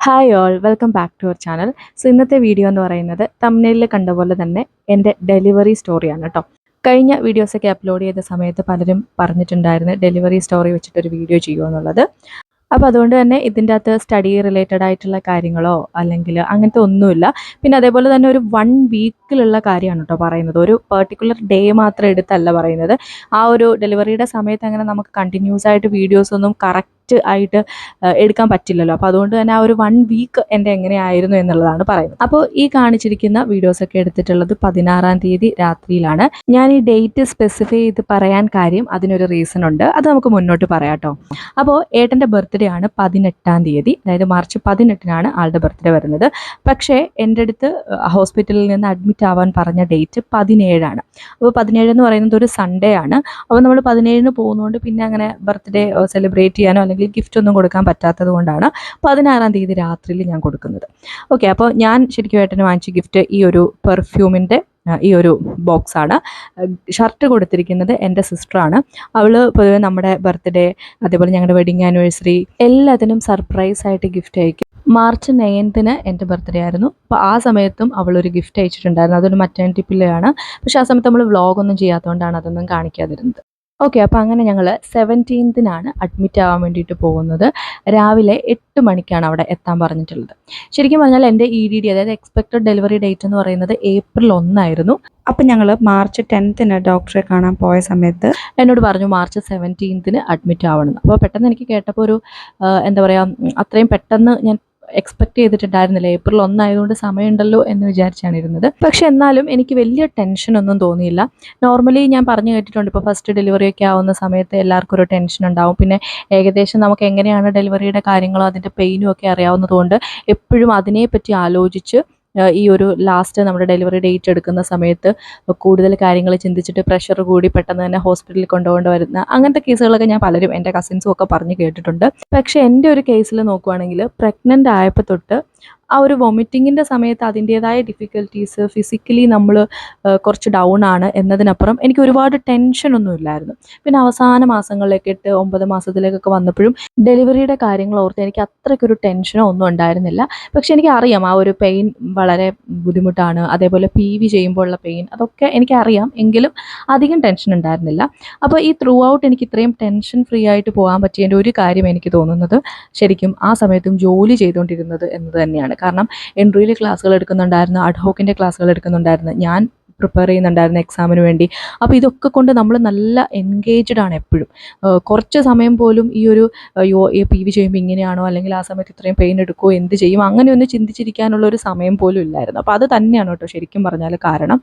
Hi all, welcome back to our channel. So ഇന്നത്തെ video എന്ന് പറയുന്നത് തംബ്നെയിലിൽ കണ്ട പോലെ തന്നെ എൻ്റെ ഡെലിവറി സ്റ്റോറിയാണ് കേട്ടോ. കഴിഞ്ഞ വീഡിയോസൊക്കെ അപ്ലോഡ് ചെയ്ത സമയത്ത് പലരും പറഞ്ഞിട്ടുണ്ടായിരുന്നു ഡെലിവറി സ്റ്റോറി വെച്ചിട്ടൊരു വീഡിയോ ചെയ്യുമെന്നുള്ളത്. അപ്പോൾ അതുകൊണ്ട് തന്നെ ഇതിൻ്റെ അകത്ത് സ്റ്റഡി റിലേറ്റഡ് ആയിട്ടുള്ള കാര്യങ്ങളോ അല്ലെങ്കിൽ അങ്ങനത്തെ ഒന്നുമില്ല. പിന്നെ അതേപോലെ തന്നെ ഒരു 1 വീക്കിലുള്ള കാര്യമാണ് കേട്ടോ പറയുന്നത്. ഒരു പെർട്ടിക്കുലർ ഡേ മാത്രം എടുത്തല്ല പറയുന്നത്. ആ ഒരു ഡെലിവറിയുടെ സമയത്ത് അങ്ങനെ നമുക്ക് കണ്ടിന്യൂസ് ആയിട്ട് വീഡിയോസൊന്നും കറക്റ്റ് ആയിട്ട് എടുക്കാൻ പറ്റില്ലല്ലോ. അപ്പോൾ അതുകൊണ്ട് തന്നെ ആ ഒരു 1 വീക്ക് എൻ്റെ എങ്ങനെയായിരുന്നു എന്നുള്ളതാണ് പറയുന്നത്. അപ്പോൾ ഈ കാണിച്ചിരിക്കുന്ന വീഡിയോസൊക്കെ എടുത്തിട്ടുള്ളത് 16-ാം തീയതി രാത്രിയിലാണ്. ഞാൻ ഈ ഡേറ്റ് സ്പെസിഫൈ ചെയ്ത് പറയാൻ കാര്യം അതിനൊരു റീസൺ ഉണ്ട്. അത് നമുക്ക് മുന്നോട്ട് പറയാം കേട്ടോ. അപ്പോൾ ഏട്ടൻ്റെ ബർത്ത്ഡേ ആണ് 18-ാം തീയതി, അതായത് മാർച്ച് 18-നാണ് ആളുടെ ബർത്ത്ഡേ വരുന്നത്. പക്ഷേ എൻ്റെ അടുത്ത് ഹോസ്പിറ്റലിൽ നിന്ന് അഡ്മിറ്റ് ആവാൻ പറഞ്ഞ ഡേറ്റ് 17-ആണ്. അപ്പോൾ 17 എന്ന് പറയുന്നത് ഒരു സൺഡേ ആണ്. അപ്പോൾ നമ്മൾ 17-ന് പോകുന്നതുകൊണ്ട് പിന്നെ അങ്ങനെ ബർത്ത്ഡേ സെലിബ്രേറ്റ് ചെയ്യാനോ അല്ലെങ്കിൽ ഗിഫ്റ്റ് ഒന്നും കൊടുക്കാൻ പറ്റാത്തത് കൊണ്ടാണ് 16-ാം തീയതി രാത്രിയിൽ ഞാൻ കൊടുക്കുന്നത്. ഓക്കെ, അപ്പോൾ ഞാൻ ശരിക്കും ഏട്ടന് വാങ്ങിച്ച ഗിഫ്റ്റ് ഈ ഒരു പെർഫ്യൂമിൻ്റെ ഈ ഒരു ബോക്സാണ്. ഷർട്ട് കൊടുത്തിരിക്കുന്നത് എൻ്റെ സിസ്റ്ററാണ്. അവൾ പൊതുവെ നമ്മുടെ ബർത്ത്ഡേ അതേപോലെ ഞങ്ങളുടെ വെഡിങ് ആനിവേഴ്സറി എല്ലാത്തിനും സർപ്രൈസ് ആയിട്ട് ഗിഫ്റ്റ് അയക്കും. മാർച്ച് 9-ന് എൻ്റെ ബർത്ത്ഡേ ആയിരുന്നു. അപ്പോൾ ആ സമയത്തും അവളൊരു ഗിഫ്റ്റ് അയച്ചിട്ടുണ്ടായിരുന്നു. അതൊരു മറ്റേണിറ്റി പില്ലയാണ്. പക്ഷേ ആ സമയത്ത് നമ്മൾ വ്ളോഗൊന്നും ചെയ്യാത്തതുകൊണ്ടാണ് അതൊന്നും കാണിക്കാതിരുന്നത്. ഓക്കെ, അപ്പോൾ അങ്ങനെ ഞങ്ങൾ 17-നാണ് അഡ്മിറ്റ് ആവാൻ വേണ്ടിയിട്ട് പോകുന്നത്. രാവിലെ 8 മണിക്കാണ് അവിടെ എത്താൻ പറഞ്ഞിട്ടുള്ളത്. ശരിക്കും പറഞ്ഞാൽ എൻ്റെ EDD അതായത് എക്സ്പെക്റ്റഡ് ഡെലിവറി ഡേറ്റ് എന്ന് പറയുന്നത് ഏപ്രിൽ 1 ആയിരുന്നു. അപ്പം ഞങ്ങൾ മാർച്ച് 10-ന് ഡോക്ടറെ കാണാൻ പോയ സമയത്ത് എന്നോട് പറഞ്ഞു മാർച്ച് 17-ന് അഡ്മിറ്റ് ആവണമെന്ന്. അപ്പോൾ പെട്ടെന്ന് എനിക്ക് കേട്ടപ്പോൾ ഒരു എന്താ പറയുക, അത്രയും പെട്ടെന്ന് ഞാൻ എക്സ്പെക്ട് ചെയ്തിട്ടുണ്ടായിരുന്നില്ല. ഏപ്രിൽ 1 ആയതുകൊണ്ട് സമയമുണ്ടല്ലോ എന്ന് വിചാരിച്ചാണ് ഇരുന്നത്. പക്ഷെ എന്നാലും എനിക്ക് വലിയ ടെൻഷനൊന്നും തോന്നിയില്ല. നോർമലി ഞാൻ പറഞ്ഞു കേട്ടിട്ടുണ്ട്, ഇപ്പോൾ ഫസ്റ്റ് ഡെലിവറി ഒക്കെ ആവുന്ന സമയത്ത് എല്ലാവർക്കും ഒരു ടെൻഷൻ ഉണ്ടാവും. പിന്നെ ഏകദേശം നമുക്ക് എങ്ങനെയാണ് ഡെലിവറിയുടെ കാര്യങ്ങളോ അതിൻ്റെ പെയിനും ഒക്കെ അറിയാവുന്നതുകൊണ്ട് എപ്പോഴും അതിനെപ്പറ്റി ആലോചിച്ച് ഈ ഒരു ലാസ്റ്റ് നമ്മുടെ ഡെലിവറി ഡേറ്റ് എടുക്കുന്ന സമയത്ത് കൂടുതൽ കാര്യങ്ങൾ ചിന്തിച്ചിട്ട് പ്രഷർ കൂടി പെട്ടെന്ന് തന്നെ ഹോസ്പിറ്റലിൽ കൊണ്ടുപോകേണ്ടി വരുന്ന അങ്ങനത്തെ കേസുകളൊക്കെ ഞാൻ പലരും എൻ്റെ കസിൻസും ഒക്കെ പറഞ്ഞ് കേട്ടിട്ടുണ്ട്. പക്ഷേ എൻ്റെ ഒരു കേസിൽ നോക്കുവാണെങ്കിൽ പ്രഗ്നൻ്റ് ആയപ്പോൾ തൊട്ട് ആ ഒരു വൊമിറ്റിങ്ങിൻ്റെ സമയത്ത് അതിൻ്റേതായ ഡിഫിക്കൽട്ടീസ് ഫിസിക്കലി നമ്മൾ കുറച്ച് ഡൗൺ ആണ് എന്നതിനപ്പുറം എനിക്ക് ഒരുപാട് ടെൻഷനൊന്നും ഇല്ലായിരുന്നു. പിന്നെ അവസാന മാസങ്ങളിലേക്ക് 8-9 മാസത്തിലേക്കൊക്കെ വന്നപ്പോഴും ഡെലിവറിയുടെ കാര്യങ്ങൾ ഓർത്ത് എനിക്ക് അത്രയ്ക്കൊരു ടെൻഷനോ ഒന്നും ഉണ്ടായിരുന്നില്ല. പക്ഷെ എനിക്കറിയാം ആ ഒരു പെയിൻ വളരെ ബുദ്ധിമുട്ടാണ്. അതേപോലെ PV ചെയ്യുമ്പോഴുള്ള പെയിൻ അതൊക്കെ എനിക്കറിയാം. എങ്കിലും അധികം ടെൻഷൻ ഉണ്ടായിരുന്നില്ല. അപ്പോൾ ഈ ത്രൂ ഔട്ട് എനിക്ക് ഇത്രയും ടെൻഷൻ ഫ്രീ ആയിട്ട് പോകാൻ പറ്റിയതിൻ്റെ ഒരു കാര്യം എനിക്ക് തോന്നുന്നത് ശരിക്കും ആ സമയത്തും ജോലി ചെയ്തുകൊണ്ടിരുന്നത് എന്നത് തന്നെയാണ്. കാരണം എൻട്രിയിൽ ക്ലാസ്സുകൾ എടുക്കുന്നുണ്ടായിരുന്നു, അഡ്ഹോക്കിൻ്റെ ക്ലാസ്സുകൾ എടുക്കുന്നുണ്ടായിരുന്നു, ഞാൻ പ്രിപ്പയർ ചെയ്യുന്നുണ്ടായിരുന്നു എക്സാമിന് വേണ്ടി. അപ്പോൾ ഇതൊക്കെ കൊണ്ട് നമ്മൾ നല്ല എൻഗേജ്ഡ് ആണ് എപ്പോഴും. കുറച്ച് സമയം പോലും ഈ ഒരു PV ചെയ്യുമ്പോൾ ഇങ്ങനെയാണോ അല്ലെങ്കിൽ ആ സമയത്ത് ഇത്രയും പെയിൻ എടുക്കുമോ എന്ത് ചെയ്യും അങ്ങനെയൊന്നും ചിന്തിച്ചിരിക്കാനുള്ള ഒരു സമയം പോലും ഇല്ലായിരുന്നു. അപ്പോൾ അത് തന്നെയാണ് കേട്ടോ ശരിക്കും പറഞ്ഞാൽ കാരണം.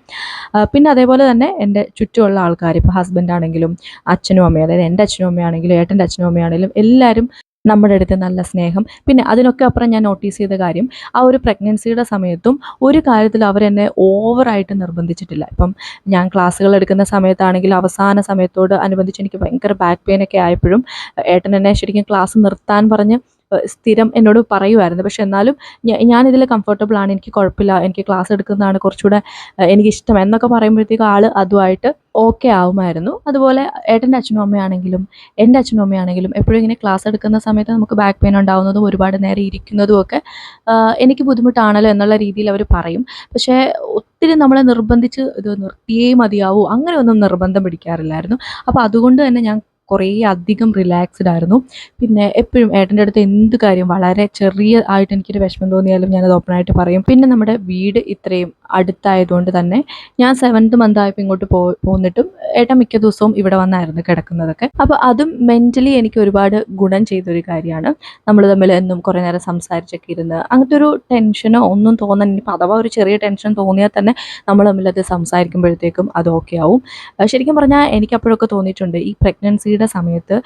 പിന്നെ അതേപോലെ തന്നെ എൻ്റെ ചുറ്റുമുള്ള ആൾക്കാർ, ഇപ്പോൾ ഹസ്ബൻഡ് ആണെങ്കിലും അച്ഛനും അമ്മയും, അതായത് എൻ്റെ അച്ഛനും അമ്മയാണെങ്കിലും ഏട്ടൻ്റെ അച്ഛനും അമ്മയാണെങ്കിലും എല്ലാവരും നമ്മുടെ അടുത്ത് നല്ല സ്നേഹം. പിന്നെ അതിനൊക്കെ അപ്പുറം ഞാൻ നോട്ടീസ് ചെയ്ത കാര്യം, ആ ഒരു പ്രഗ്നൻസിയുടെ സമയത്തും ഒരു കാര്യത്തിൽ അവരെന്നെ ഓവറായിട്ട് നിർബന്ധിച്ചിട്ടില്ല. ഇപ്പം ഞാൻ ക്ലാസ്സുകൾ എടുക്കുന്ന സമയത്താണെങ്കിൽ അവസാന സമയത്തോട് അനുബന്ധിച്ച് എനിക്ക് ഭയങ്കര ബാക്ക് പെയിനൊക്കെ ആയപ്പോഴും ഏട്ടൻ എന്നെ ശരിക്കും ക്ലാസ് നിർത്താൻ പറഞ്ഞ് സ്ഥിരം എന്നോട് പറയുമായിരുന്നു. പക്ഷെ എന്നാലും ഞാനിതിൽ കംഫർട്ടബിൾ ആണ്, എനിക്ക് കുഴപ്പമില്ല, എനിക്ക് ക്ലാസ് എടുക്കുന്നതാണ് കുറച്ചുകൂടെ എനിക്കിഷ്ടം എന്നൊക്കെ പറയുമ്പോഴത്തേക്കും ആൾ അതുമായിട്ട് ഓക്കെ ആവുമായിരുന്നു. അതുപോലെ ഏട്ടൻ്റെ അച്ഛനും അമ്മയാണെങ്കിലും എൻ്റെ അച്ഛനും അമ്മയാണെങ്കിലും എപ്പോഴും ഇങ്ങനെ ക്ലാസ് എടുക്കുന്ന സമയത്ത് നമുക്ക് ബാക്ക് പെയിൻ ഉണ്ടാകുന്നതും ഒരുപാട് നേരം ഇരിക്കുന്നതും ഒക്കെ എനിക്ക് ബുദ്ധിമുട്ടാണല്ലോ എന്നുള്ള രീതിയിൽ അവർ പറയും. പക്ഷേ ഒത്തിരി നമ്മളെ നിർബന്ധിച്ച് ഇത് നിർത്തിയേ മതിയാവൂ അങ്ങനെയൊന്നും നിർബന്ധം പിടിക്കാറില്ലായിരുന്നു. അപ്പോൾ അതുകൊണ്ട് തന്നെ ഞാൻ കുറേ അധികം റിലാക്സ്ഡ് ആയിരുന്നു. പിന്നെ എപ്പോഴും ഏട്ടൻ്റെ അടുത്ത് എന്ത് കാര്യം വളരെ ചെറിയ ആയിട്ട് എനിക്കൊരു വിഷമം തോന്നിയാലും ഞാനത് ഓപ്പണായിട്ട് പറയും. പിന്നെ നമ്മുടെ വീട് ഇത്രയും അടുത്തായതുകൊണ്ട് തന്നെ ഞാൻ 7th മന്ത് ആയപ്പോൾ ഇങ്ങോട്ട് പോന്നിട്ടും ഏട്ടൻ മിക്ക ദിവസവും ഇവിടെ വന്നായിരുന്നു കിടക്കുന്നതൊക്കെ. അപ്പോൾ അതും മെൻ്റലി എനിക്ക് ഒരുപാട് ഗുണം ചെയ്തൊരു കാര്യമാണ്. നമ്മൾ തമ്മിൽ എന്നും കുറേ നേരം സംസാരിച്ചൊക്കെ ഇരുന്ന് അങ്ങനത്തെ ഒരു ടെൻഷനോ ഒന്നും തോന്നാൻ, ഇനിയിപ്പോൾ അഥവാ ഒരു ചെറിയ ടെൻഷൻ തോന്നിയാൽ തന്നെ നമ്മൾ തമ്മിലത് സംസാരിക്കുമ്പോഴത്തേക്കും അത് ഓക്കെ ആവും. ശരിക്കും പറഞ്ഞാൽ എനിക്ക് അപ്പോഴൊക്കെ തോന്നിയിട്ടുണ്ട് ഈ പ്രഗ്നൻസിയുടെ സമയത്ത്